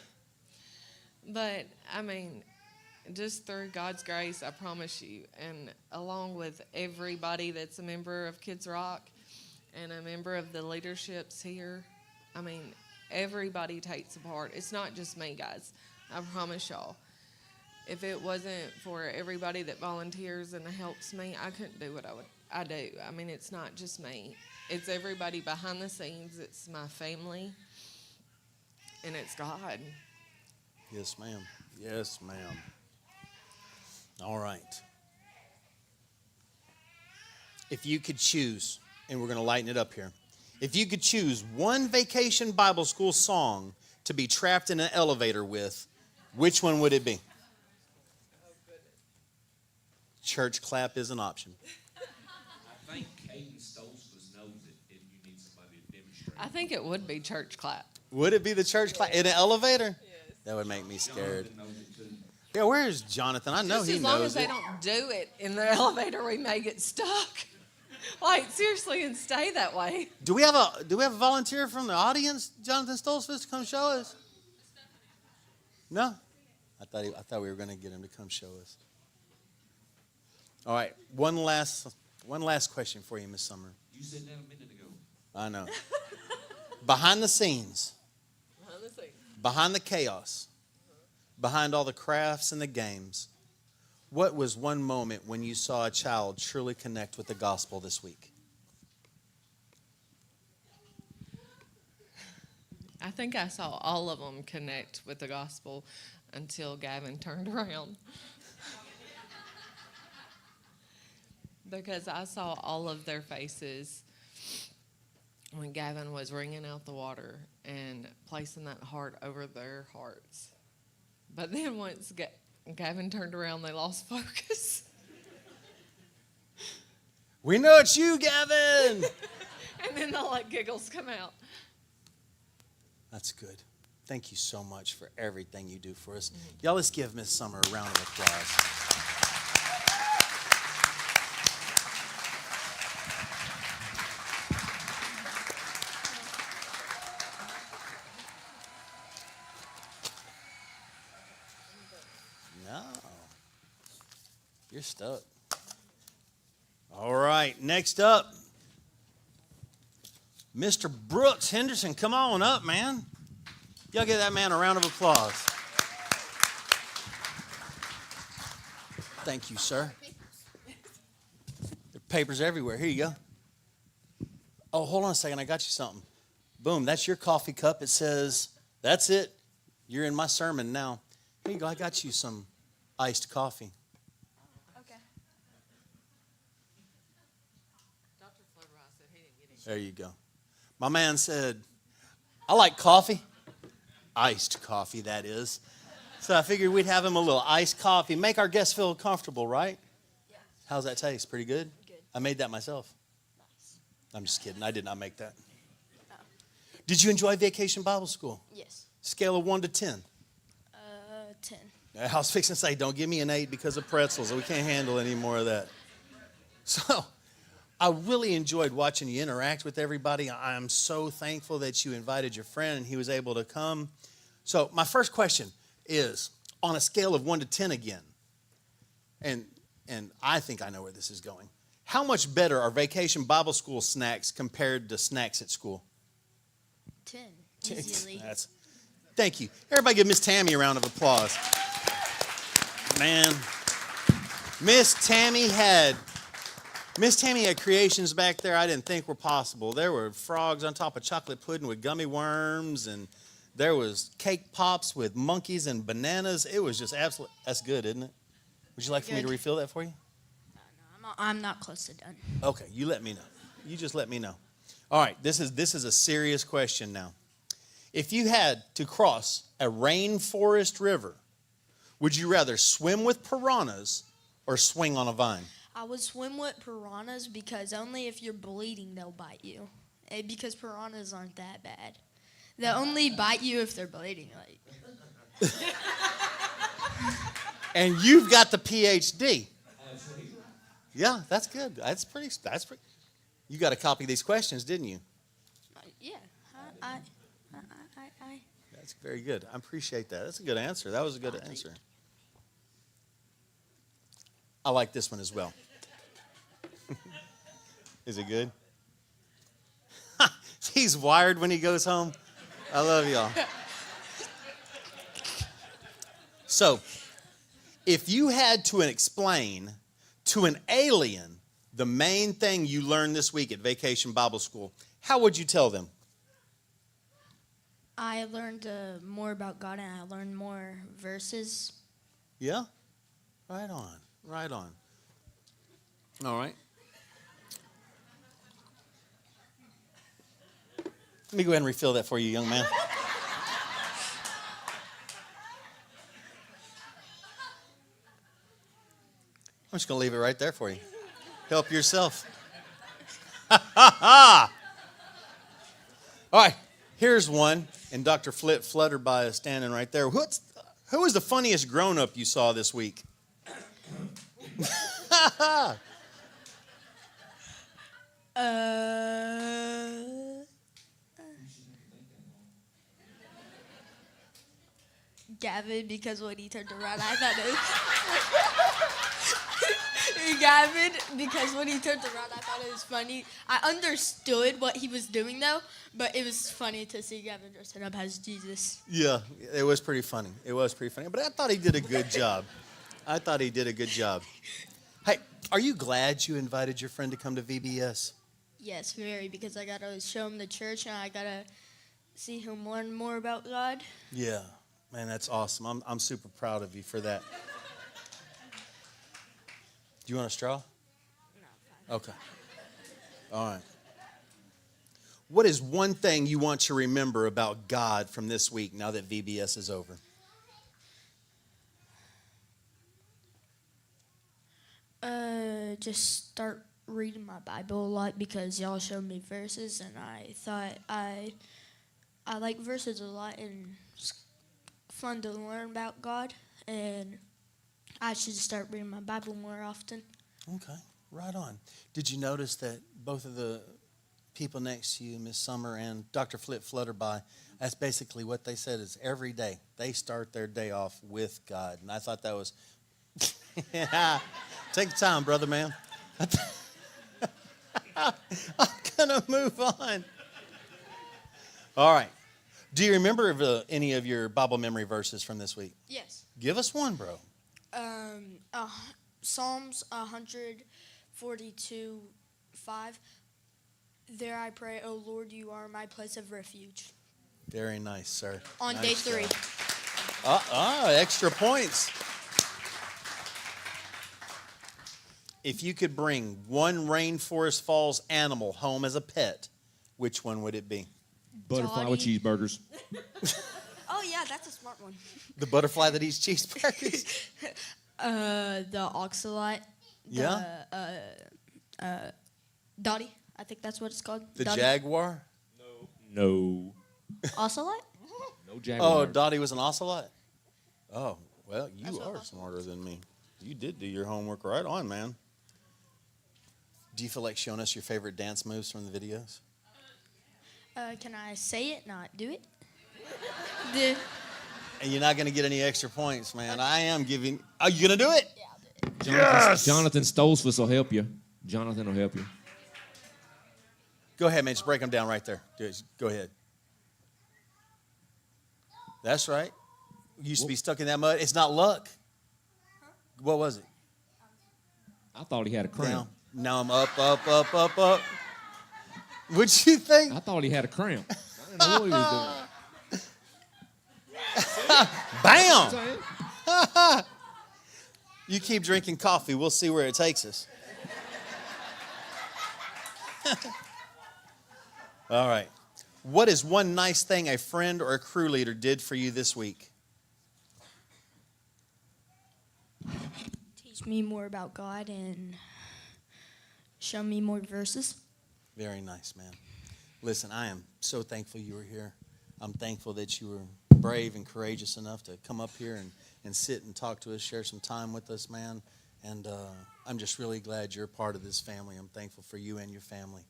But, just through God's grace, I promise you, and along with everybody that's a member of Kids Rock and a member of the leaderships here, everybody takes a part. It's not just me, guys. I promise y'all. If it wasn't for everybody that volunteers and helps me, I couldn't do what I do. It's not just me. It's everybody behind the scenes. It's my family. And it's God. Yes, ma'am. Yes, ma'am. All right. If you could choose, and we're going to lighten it up here. If you could choose one vacation Bible school song to be trapped in an elevator with, which one would it be? Church clap is an option. I think Caden Stolzfus knows it if you need somebody to demonstrate. I think it would be church clap. Would it be the church clap in an elevator? Yes. That would make me scared. Jonathan knows it too. Yeah, where's Jonathan? I know Just he as long knows as they it. don't do it in the elevator, we may get stuck. Seriously, and stay that way. Do we have a volunteer from the audience, Jonathan Stolzfus, to come show us? No? I thought we were going to get him to come show us. All right, one last One last question for you, Miss Summer. You said that a minute ago. I know. Behind the scenes, behind the chaos, behind all the crafts and the games, what was one moment when you saw a child truly connect with the gospel this week? I think I saw all of them connect with the gospel until Gavin turned around. Because I saw all of their faces when Gavin was wringing out the water and placing that heart over their hearts. But then once Gavin turned around, they lost focus. We know it's you, Gavin! And then the giggles come out. That's good. Thank you so much for everything you do for us. Y'all, let's give Miss Summer a round of applause. No. You're stuck. All right, next up, Mr. Brooks Henderson. Come on up, man. Y'all give that man a round of applause. Thank you, sir. There are papers everywhere. Here you go. Oh, hold on a second. I got you something. Boom, that's your coffee cup. It says, that's it. You're in my sermon now. Here you go. I got you some iced coffee. Okay. Dr. Floodross said he didn't get any. There you go. My man said, I like coffee. Iced coffee, that is. So I figured we'd have him a little iced coffee. Make our guests feel comfortable, right? Yeah. How's that taste? Pretty good? Good. I made that myself. Nice. I'm just kidding. I did not make that. Oh. Did you enjoy Vacation Bible School? Yes. Scale of 1 to 10. 10. I was fixing to say, don't give me an 8 because of pretzels. We can't handle any more of that. So I really enjoyed watching you interact with everybody. I'm so thankful that you invited your friend and he was able to come. So my first question is, on a scale of 1 to 10 again, and I think I know where this is going, how much better are Vacation Bible School snacks compared to snacks at school? 10. Easily. Thank you. Everybody give Miss Tammy a round of applause. Man, Miss Tammy had creations back there I didn't think were possible. There were frogs on top of chocolate pudding with gummy worms, and there was cake pops with monkeys and bananas. It was just absolute. That's good, isn't it? Would you like for me to Good. refill that for you? No, I'm not close to done. Okay, you let me know. You just let me know. All right, this is a serious question now. If you had to cross a rainforest river, would you rather swim with piranhas or swing on a vine? I would swim with piranhas because only if you're bleeding they'll bite you. And because piranhas aren't that bad. They'll only bite you if they're bleeding. And you've got the PhD. Yeah, that's good. That's pretty. You got a copy of these questions, didn't you? Yeah. That's very good. I appreciate that. That's a good answer. That was a good answer. I like this one as well. Is it good? He's wired when he goes home. I love y'all. So, if you had to explain to an alien the main thing you learned this week at Vacation Bible School, how would you tell them? I learned more about God and I learned more verses. Yeah? Right on. Right on. All right. Let me go ahead and refill that for you, young man. I'm just going to leave it right there for you. Help yourself. All right, here's one. And Dr. Flutterby is standing right there. Who was the funniest grown-up you saw this week? Gavin, because when he turned around, I thought see Gavin because when he turned around, I thought it was funny. I understood what he was doing, though, but it was funny to see Gavin dressing up as Jesus. Yeah, it was pretty funny. It was pretty funny. But I thought he did a good job. I thought he did a good job. Hey, are you glad you invited your friend to come to VBS? Yes, very, because I got to show him the church, and I got to see him learn more about God. Yeah, man, that's awesome. I'm super proud of you for that. Do you want a straw? No. Okay. All right. What is one thing you want to remember about God from this week now that VBS is over? Just start reading my Bible a lot because y'all showed me verses, and I thought I like verses a lot, and it's fun to learn about God, and I should start reading my Bible more often. Okay, right on. Did you notice that both of the people next to you, Miss Summer and Dr. Flip Flutterby, that's basically what they said is every day they start their day off with God. And I thought that was, yeah, take the time, brother, man. I'm going to move on. All right. Do you remember any of your Bible memory verses from this week? Yes. Give us one, bro. Psalms 142:5. There I pray, O Lord, you are my place of refuge. Very nice, sir. On Nice day 3. job. Extra points. If you could bring one Rainforest Falls animal home as a pet, which one would it be? Butterfly with Dottie. cheeseburgers. Oh, yeah, that's a smart one. The butterfly that eats cheeseburgers? The oxalot. Yeah? Dottie. I think that's what it's called. The Dottie. jaguar? No. Ocelot? No jaguar. Oh, Dottie was an ocelot? Oh, well, you That's what are ocelot smarter than me. You did do your homework right on, man. Do you feel like showing us your favorite dance moves from the videos? Can I say it, not do it? And you're not going to get any extra points, man. I am giving... Are you going to do it? Yeah, I'll do it. Jonathan Stolzfus will help you. Jonathan will help you. Go ahead, man. Just break them down right there. Do it. Go ahead. That's right. You used to be stuck in that mud. It's not luck. What was it? I thought he had a cramp. Down. Now I'm up, up, up, up, up. What'd you think? I thought he had a cramp. I didn't know what he was Bam! doing. You keep drinking coffee. We'll see where it takes us. All right. What is one nice thing a friend or a crew leader did for you this week? Teach me more about God and show me more verses. Very nice, man. Listen, I am so thankful you were here. I'm thankful that you were brave and courageous enough to come up here and sit and talk to us, share some time with us, man. And I'm just really glad you're a part of this family. I'm thankful for you and your family.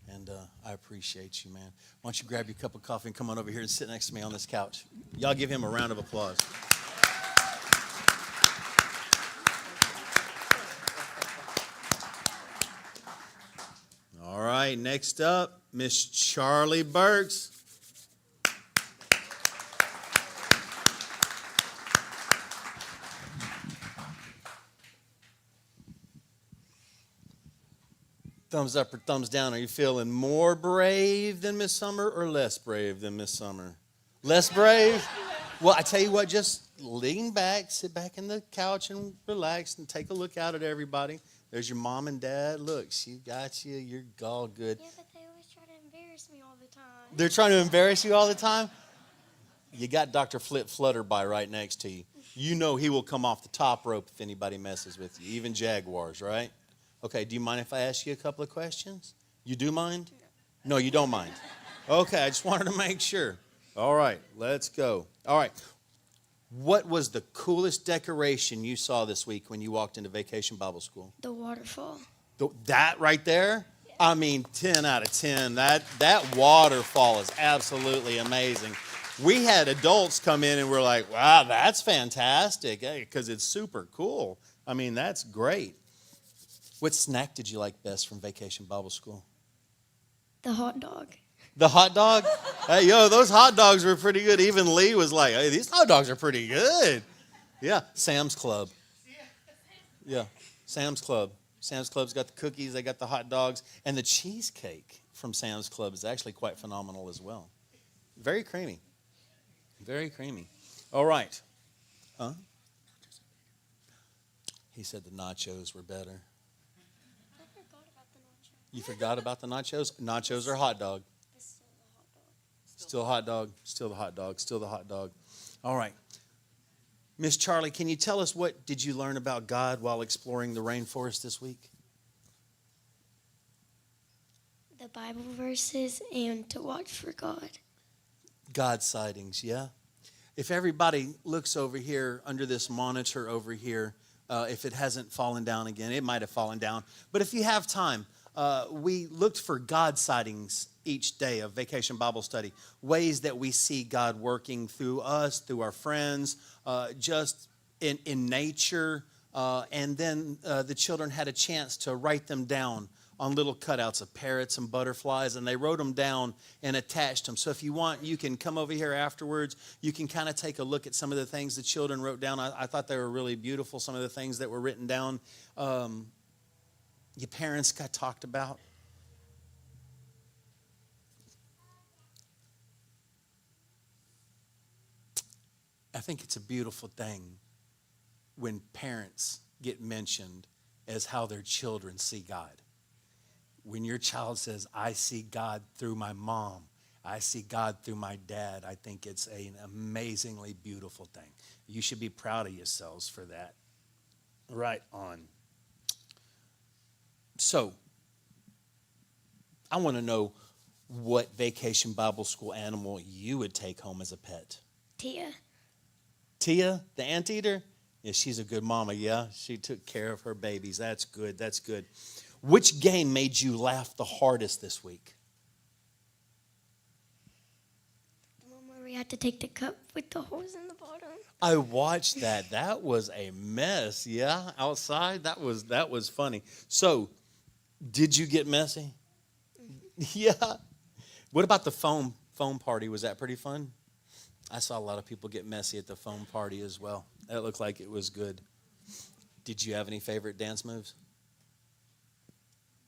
And I appreciate you, man. Why don't you grab your cup of coffee and come on over here and sit next to me on this couch. Y'all give him a round of applause. All right, next up, Miss Charlie Burks. Thumbs up or thumbs down. Are you feeling more brave than Miss Summer or less brave than Miss Summer? Less brave? Well, I tell you what, just lean back, sit back in the couch and relax and take a look out at everybody. There's your mom and dad. Look, she got you. You're all good. Yeah, but they always try to embarrass me all the time. They're trying to embarrass you all the time? You got Dr. Flip Flutterby right next to you. You know he will come off the top rope if anybody messes with you, even jaguars, right? Okay, do you mind if I ask you a couple of questions? You do mind? No, you don't mind. Okay, I just wanted to make sure. All right, let's go. All right. What was the coolest decoration you saw this week when you walked into Vacation Bible School? The waterfall. That right there? I mean, 10 out of 10. That waterfall is absolutely amazing. We had adults come in and we're like, wow, that's fantastic, because it's super cool. I mean, that's great. What snack did you like best from Vacation Bible School? The hot dog. The hot dog? Hey, yo, those hot dogs were pretty good. Even Lee was like, hey, these hot dogs are pretty good. Yeah, Sam's Club. Yeah, Sam's Club. Sam's Club's got the cookies, they got the hot dogs, and the cheesecake from Sam's Club is actually quite phenomenal as well. Very creamy. Very creamy. All right. Huh? He said the nachos were better. I forgot about the nachos. You forgot about the nachos? Nachos are hot dog. It's still the hot dog. Still hot dog. Still the hot dog. Still the hot dog. All right. Miss Charlie, can you tell us what did you learn about God while exploring the rainforest this week? The Bible verses and to watch for God. God sightings, yeah? If everybody looks over here under this monitor over here, if it hasn't fallen down again, it might have fallen down. But if you have time, we looked for God sightings each day of Vacation Bible Study, ways that we see God working through us, through our friends, just in nature. And then the children had a chance to write them down on little cutouts of parrots and butterflies, and they wrote them down and attached them. So if you want, you can come over here afterwards. You can kind of take a look at some of the things the children wrote down. I thought they were really beautiful, some of the things that were written down. Your parents got talked about. I think it's a beautiful thing when parents get mentioned as how their children see God. When your child says, I see God through my mom, I see God through my dad, I think it's an amazingly beautiful thing. You should be proud of yourselves for that. Right on. So, I want to know what Vacation Bible School animal you would take home as a pet. Tia. Tia, the anteater? Yeah, she's a good mama, yeah? She took care of her babies. That's good, that's good. Which game made you laugh the hardest this week? The one where we had to take the cup with the holes in the bottom. I watched that. That was a mess, yeah? Outside, that was funny. So, did you get messy? Yeah. What about the foam party? Was that pretty fun? I saw a lot of people get messy at the foam party as well. That looked like it was good. Did you have any favorite dance moves?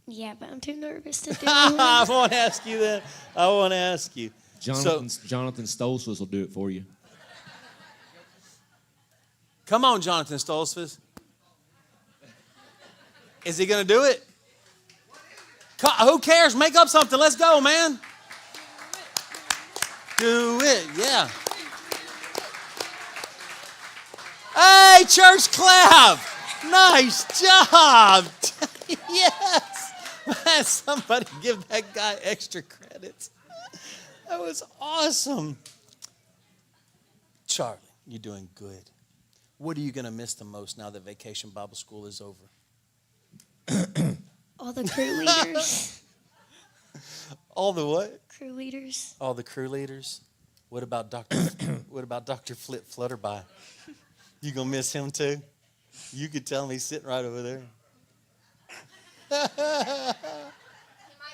Yeah, but I'm too nervous to do it. I won't ask you that. I won't ask you. Jonathan Stolzfus will do it for you. Come on, Jonathan Stolzfus. Is he going to do it? Who cares? Make up something. Let's go, man. Do it, yeah. Hey, church clap. Nice job. Yes. Man, somebody give that guy extra credit. That was awesome. Charlie, you're doing good. What are you going to miss the most now that Vacation Bible School is over? All the crew leaders. All the what? Crew leaders. All the crew leaders. What about Dr. Flip Flutterby? You gonna miss him too? You could tell him he's sitting right over there. He might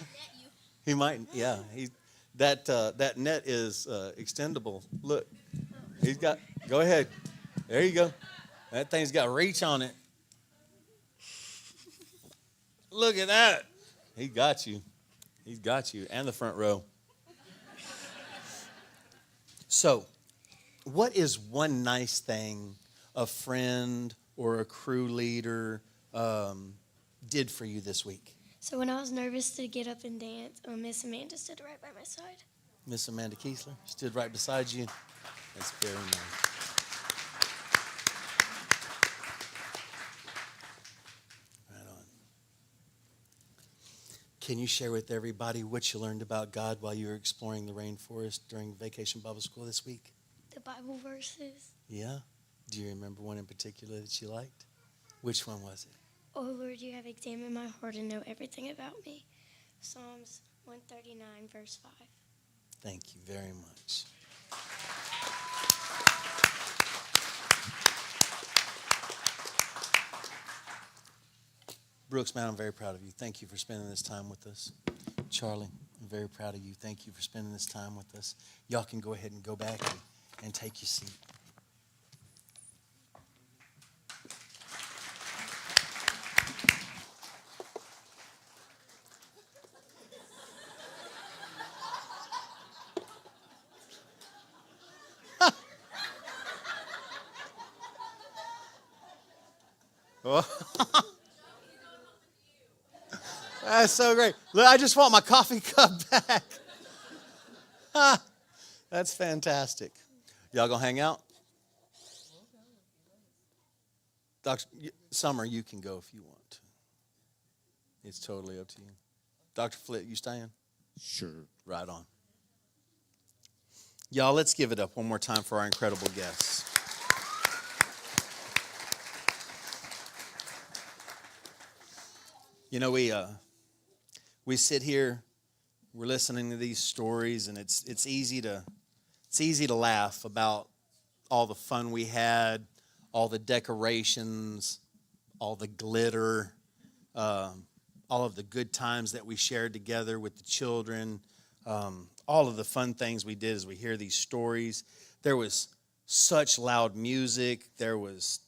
net you. He might, yeah. That net is extendable. Look, he's got. Go ahead. There you go. That thing's got reach on it. Look at that. He got you. He's got you, and the front row. So, what is one nice thing a friend or a crew leader did for you this week? So when I was nervous to get up and dance, Miss Amanda stood right by my side. Miss Amanda Kiesler stood right beside you. That's very nice. Right on. Can you share with everybody what you learned about God while you were exploring the rainforest during Vacation Bible School this week? The Bible verses. Yeah? Do you remember one in particular that you liked? Which one was it? Oh Lord, you have examined my heart and know everything about me. Psalms 139, verse 5. Thank you very much. Brooks, man, I'm very proud of you. Thank you for spending this time with us. Charlie, I'm very proud of you. Thank you for spending this time with us. Y'all can go ahead and go back and take your seat. That's so great. Look, I just want my coffee cup back. That's fantastic. Y'all gonna hang out? Dr. Summer, you can go if you want to. It's totally up to you. Dr. Flitt, you staying? Sure. Right on. Y'all, let's give it up one more time for our incredible guests. You know, we sit here, we're listening to these stories, and it's easy to laugh about all the fun we had, all the decorations, all the glitter, all of the good times that we shared together with the children, all of the fun things we did as we hear these stories. There was such loud music. There was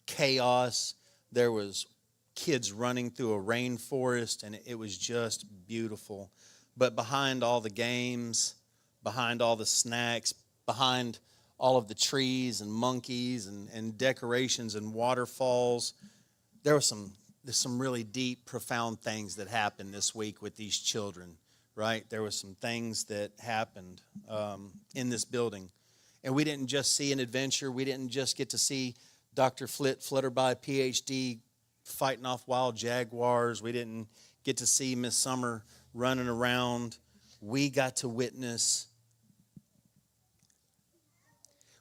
chaos. There was kids running through a rainforest, and it was just beautiful. But behind all the games, behind all the snacks, behind all of the trees and monkeys and decorations and waterfalls, there's some really deep, profound things that happened this week with these children, right? There was some things that happened in this building. And we didn't just see an adventure. We didn't just get to see Dr. Flutterby, PhD, fighting off wild jaguars. We didn't get to see Miss Summer running around. We got to witness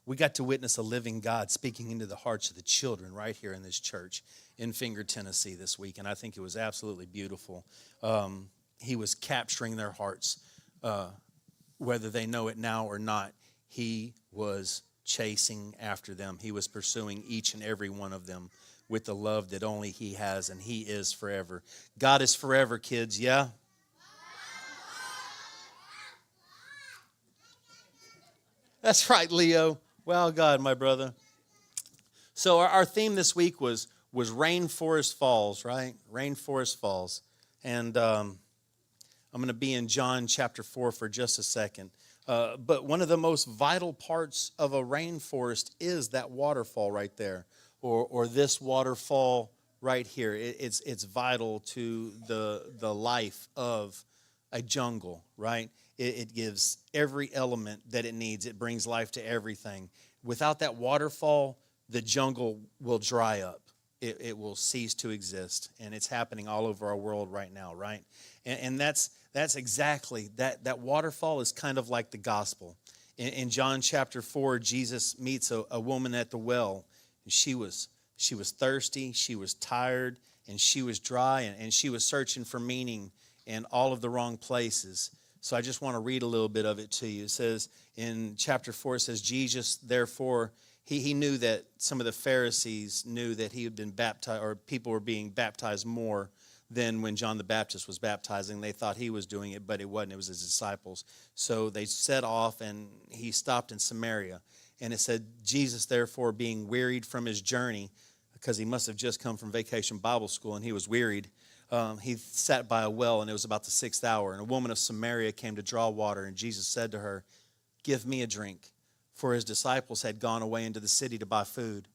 a living God speaking into the hearts of the children right here in this church in Finger, Tennessee this week. And I think it was absolutely beautiful. He was capturing their hearts, whether they know it now or not. He was chasing after them. He was pursuing each and every one of them with the love that only He has, and He is forever. God is forever, kids, yeah? That's right, Leo. Well, God, my brother. So our theme this week was Rainforest Falls, right? Rainforest Falls. And I'm going to be in John chapter 4 for just a second. But one of the most vital parts of a rainforest is that waterfall right there, or this waterfall right here. It's vital to the life of a jungle, right? It gives every element that it needs. It brings life to everything. Without that waterfall, the jungle will dry up. It will cease to exist, and it's happening all over our world right now, right? And that's exactly, that waterfall is kind of like the gospel. In John chapter 4, Jesus meets a woman at the well. She was thirsty, she was tired, and she was dry, and she was searching for meaning in all of the wrong places. So I just want to read a little bit of it to you. It says in chapter 4, it says, Jesus, therefore, he knew that some of the Pharisees knew that he had been baptized, or people were being baptized more than when John the Baptist was baptizing. They thought he was doing it, but it wasn't. It was his disciples. So they set off, and he stopped in Samaria. And it said, Jesus, therefore, being wearied from his journey, because he must have just come from vacation Bible school, and he was wearied, he sat by a well, and it was about the 6th hour. And a woman of Samaria came to draw water, and Jesus said to her, give me a drink. For his disciples had gone away into the city to buy food.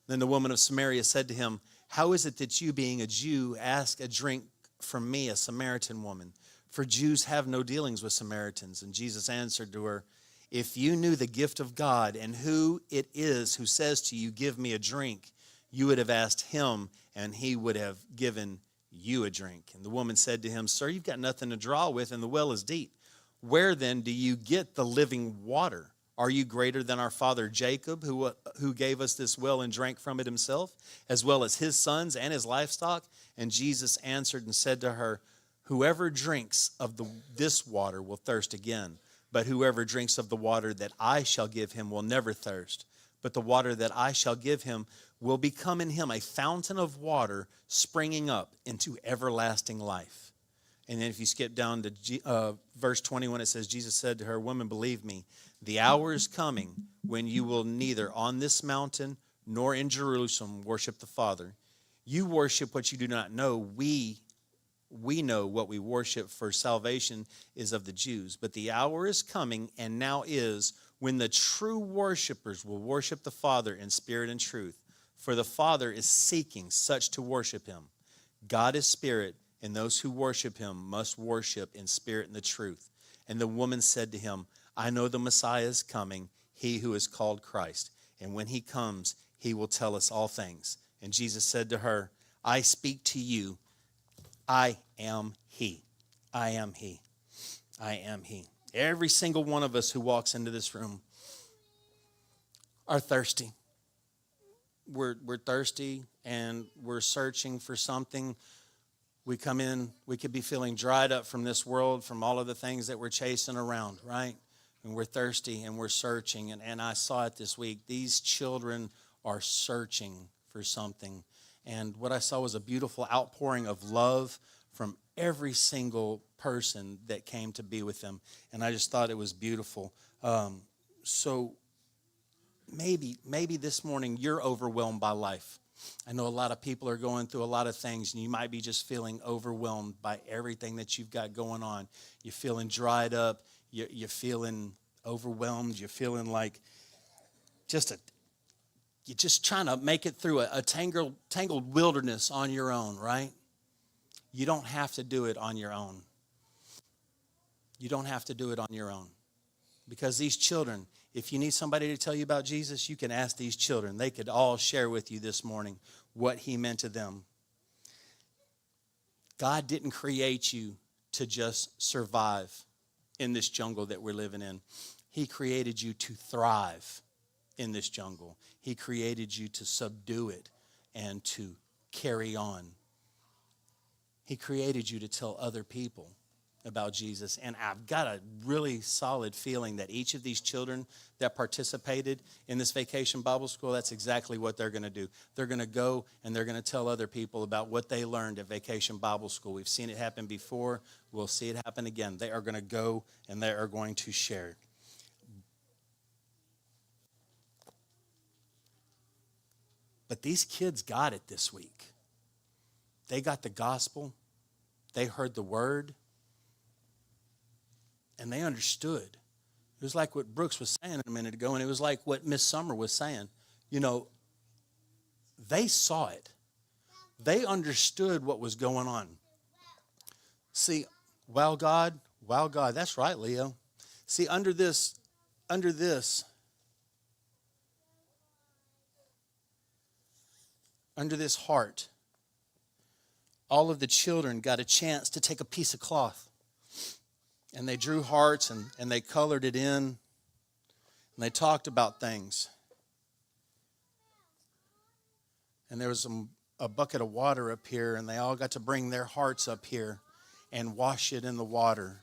Then the woman of Samaria said to him, how is it that you, being a Jew, ask a drink from me, a Samaritan woman? For Jews have no dealings with Samaritans. And Jesus answered to her, if you knew the gift of God and who it is who says to you, give me a drink, you would have asked him, and he would have given you a drink. And the woman said to him, sir, you've got nothing to draw with, and the well is deep. Where then do you get the living water? Are you greater than our father Jacob, who gave us this well and drank from it himself, as well as his sons and his livestock? And Jesus answered and said to her, whoever drinks of this water will thirst again, but whoever drinks of the water that I shall give him will never thirst. but the water that I shall give him will become in him a fountain of water springing up into everlasting life. And then if you skip down to verse 21, it says, Jesus said to her, Woman, believe me, the hour is coming when you will neither on this mountain nor in Jerusalem worship the Father. You worship what you do not know. We know what we worship, for salvation is of the Jews. But the hour is coming, and now is, when the true worshipers will worship the Father in spirit and truth. For the Father is seeking such to worship him. God is spirit, and those who worship him must worship in spirit and the truth. And the woman said to him, I know the Messiah is coming, he who is called Christ. And when he comes, he will tell us all things. And Jesus said to her, I speak to you. I am he. I am he. I am he. Every single one of us who walks into this room are thirsty. We're thirsty and we're searching for something. We come in, we could be feeling dried up from this world, from all of the things that we're chasing around, right? And we're thirsty and we're searching. And I saw it this week. These children are searching for something. And what I saw was a beautiful outpouring of love from every single person that came to be with them. And I just thought it was beautiful. So maybe this morning you're overwhelmed by life. I know a lot of people are going through a lot of things, and you might be just feeling overwhelmed by everything that you've got going on. You're feeling dried up. You're feeling overwhelmed. You're feeling like you're just trying to make it through a tangled wilderness on your own, right? You don't have to do it on your own. You don't have to do it on your own. Because these children, if you need somebody to tell you about Jesus, you can ask these children. They could all share with you this morning what he meant to them. God didn't create you to just survive in this jungle that we're living in. He created you to thrive in this jungle. He created you to subdue it and to carry on. He created you to tell other people about Jesus. And I've got a really solid feeling that each of these children that participated in this vacation Bible school, that's exactly what they're going to do. They're going to go and they're going to tell other people about what they learned at vacation Bible school. We've seen it happen before. We'll see it happen again. They are going to go and they are going to share. But these kids got it this week. They got the gospel. They heard the word. And they understood. It was like what Brooks was saying a minute ago, and it was like what Miss Summer was saying. You know, they saw it. They understood what was going on. See, wow, God, that's right, Leo. See, under this heart, all of the children got a chance to take a piece of cloth. And they drew hearts and they colored it in. And they talked about things. And there was a bucket of water up here, and they all got to bring their hearts up here and wash it in the water.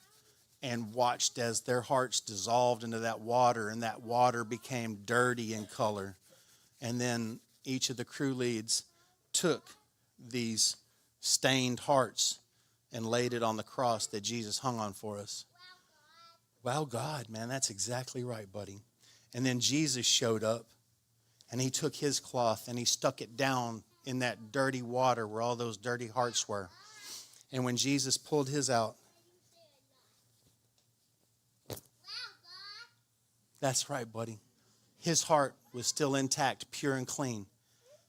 And watched as their hearts dissolved into that water, and that water became dirty in color. And then each of the crew leads took these stained hearts and laid it on the cross that Jesus hung on for us. Wow, God, man, that's exactly right, buddy. And then Jesus showed up, and he took his cloth, and he stuck it down in that dirty water where all those dirty hearts were. And when Jesus pulled his out, that's right, buddy, his heart was still intact, pure and clean,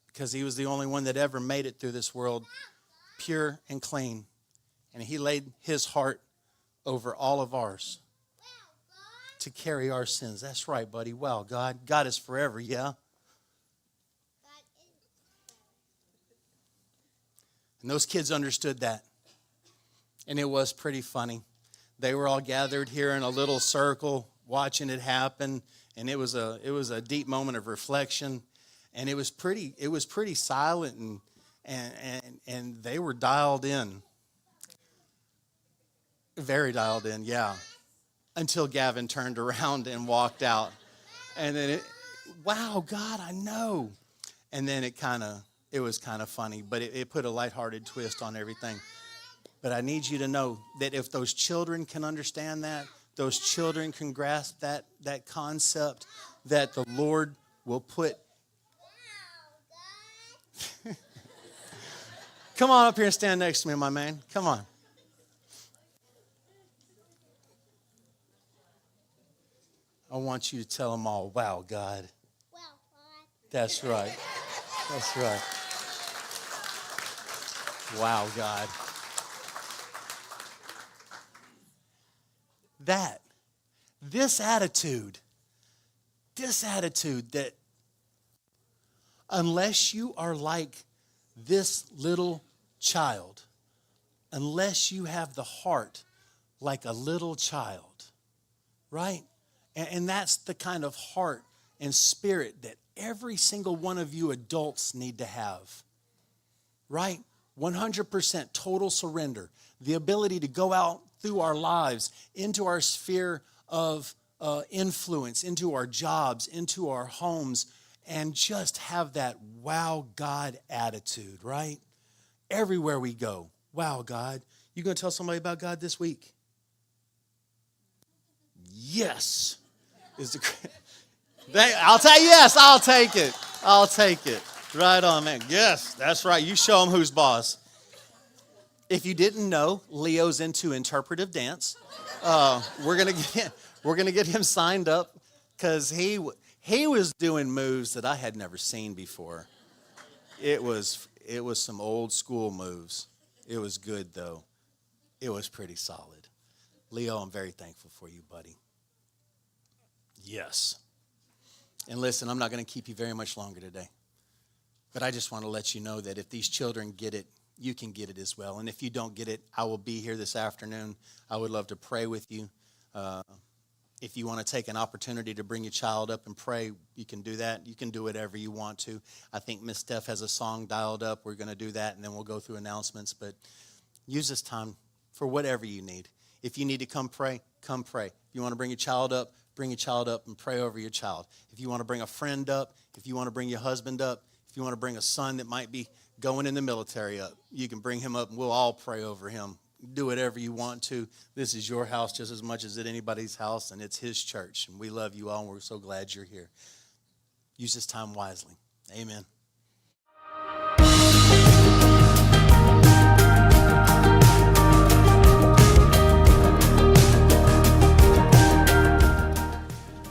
because he was the only one that ever made it through this world pure and clean. And he laid his heart over all of ours to carry our sins. That's right, buddy. Wow, God is forever, yeah? And those kids understood that. And it was pretty funny. They were all gathered here in a little circle watching it happen. And it was a deep moment of reflection. And it was pretty silent and they were dialed in. Very dialed in, yeah. Until Gavin turned around and walked out. And then wow, God, I know. And then it was kind of funny, but it put a lighthearted twist on everything. But I need you to know that if those children can understand that, those children can grasp that concept, that the Lord will put. Come on up here and stand next to me, my man. Come on. I want you to tell them all, wow, God. Wow, God. That's right. That's right. Wow, God. This attitude that unless you are like this little child, unless you have the heart like a little child, right? And that's the kind of heart and spirit that every single one of you adults need to have, right? 100% total surrender. The ability to go out through our lives into our sphere of influence, into our jobs, into our homes, and just have that wow, God attitude, right? Everywhere we go, wow, God. You going to tell somebody about God this week? Yes. I'll tell you, yes, I'll take it. I'll take it. Right on, man. Yes, that's right. You show them who's boss. If you didn't know, Leo's into interpretive dance. We're gonna get him signed up because he was doing moves that I had never seen before. It was some old school moves. It was good though. It was pretty solid. Leo, I'm very thankful for you, buddy. Yes. And listen, I'm not going to keep you very much longer today. But I just want to let you know that if these children get it, you can get it as well. And if you don't get it, I will be here this afternoon. I would love to pray with you. If you want to take an opportunity to bring your child up and pray, you can do that. You can do whatever you want to. I think Miss Steph has a song dialed up. We're going to do that, and then we'll go through announcements. But use this time for whatever you need. If you need to come pray, come pray. If you want to bring your child up and pray over your child. If you want to bring a friend up, if you want to bring your husband up, if you want to bring a son that might be going in the military up, you can bring him up and we'll all pray over him. Do whatever you want to. This is your house just as much as it's anybody's house, and it's his church. And we love you all, and we're so glad you're here. Use this time wisely. Amen.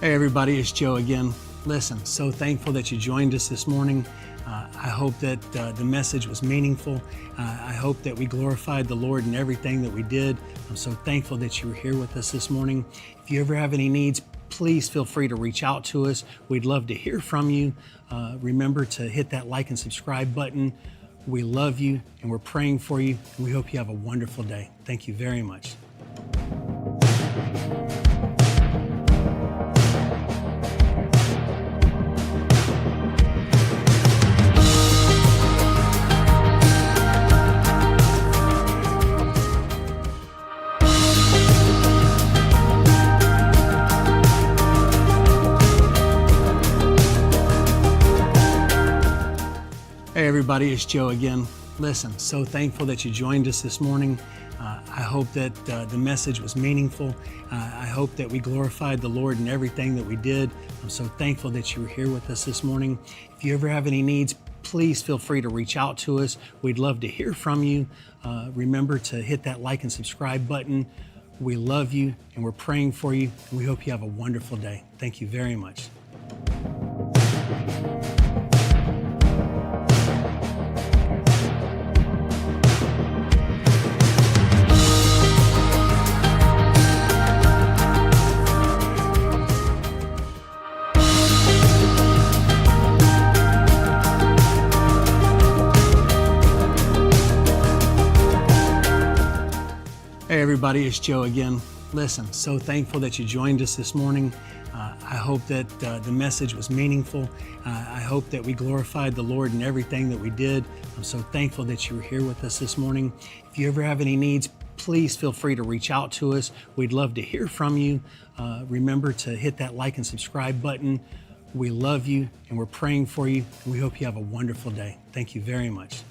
Hey everybody, it's Joe again. Listen, so thankful that you joined us this morning. I hope that the message was meaningful. I hope that we glorified the Lord in everything that we did. I'm so thankful that you were here with us this morning. If you ever have any needs, please feel free to reach out to us. We'd love to hear from you. Remember to hit that like and subscribe button. We love you and we're praying for you. And we hope you have a wonderful day. Thank you very much. Hey everybody, it's Joe again. Listen, so thankful that you joined us this morning. I hope that the message was meaningful. I hope that we glorified the Lord in everything that we did. I'm so thankful that you were here with us this morning. If you ever have any needs, please feel free to reach out to us. We'd love to hear from you. Remember to hit that like and subscribe button. We love you and we're praying for you. And we hope you have a wonderful day. Thank you very much. Hey everybody, it's Joe again. Listen, so thankful that you joined us this morning. I hope that the message was meaningful. I hope that we glorified the Lord in everything that we did. I'm so thankful that you were here with us this morning. If you ever have any needs, please feel free to reach out to us. We'd love to hear from you. Remember to hit that like and subscribe button. We love you and we're praying for you. And we hope you have a wonderful day. Thank you very much.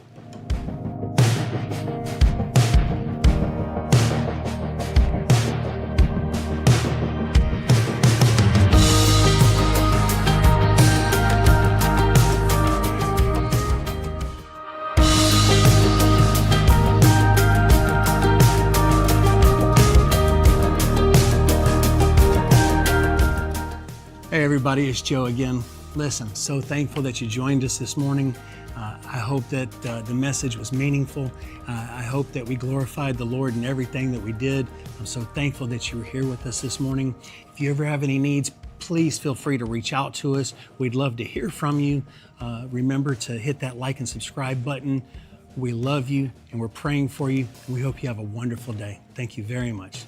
Hey everybody, it's Joe again. Listen, so thankful that you joined us this morning. I hope that the message was meaningful. I hope that we glorified the Lord in everything that we did. I'm so thankful that you were here with us this morning. If you ever have any needs, please feel free to reach out to us. We'd love to hear from you. Remember to hit that like and subscribe button. We love you and we're praying for you. And we hope you have a wonderful day. Thank you very much.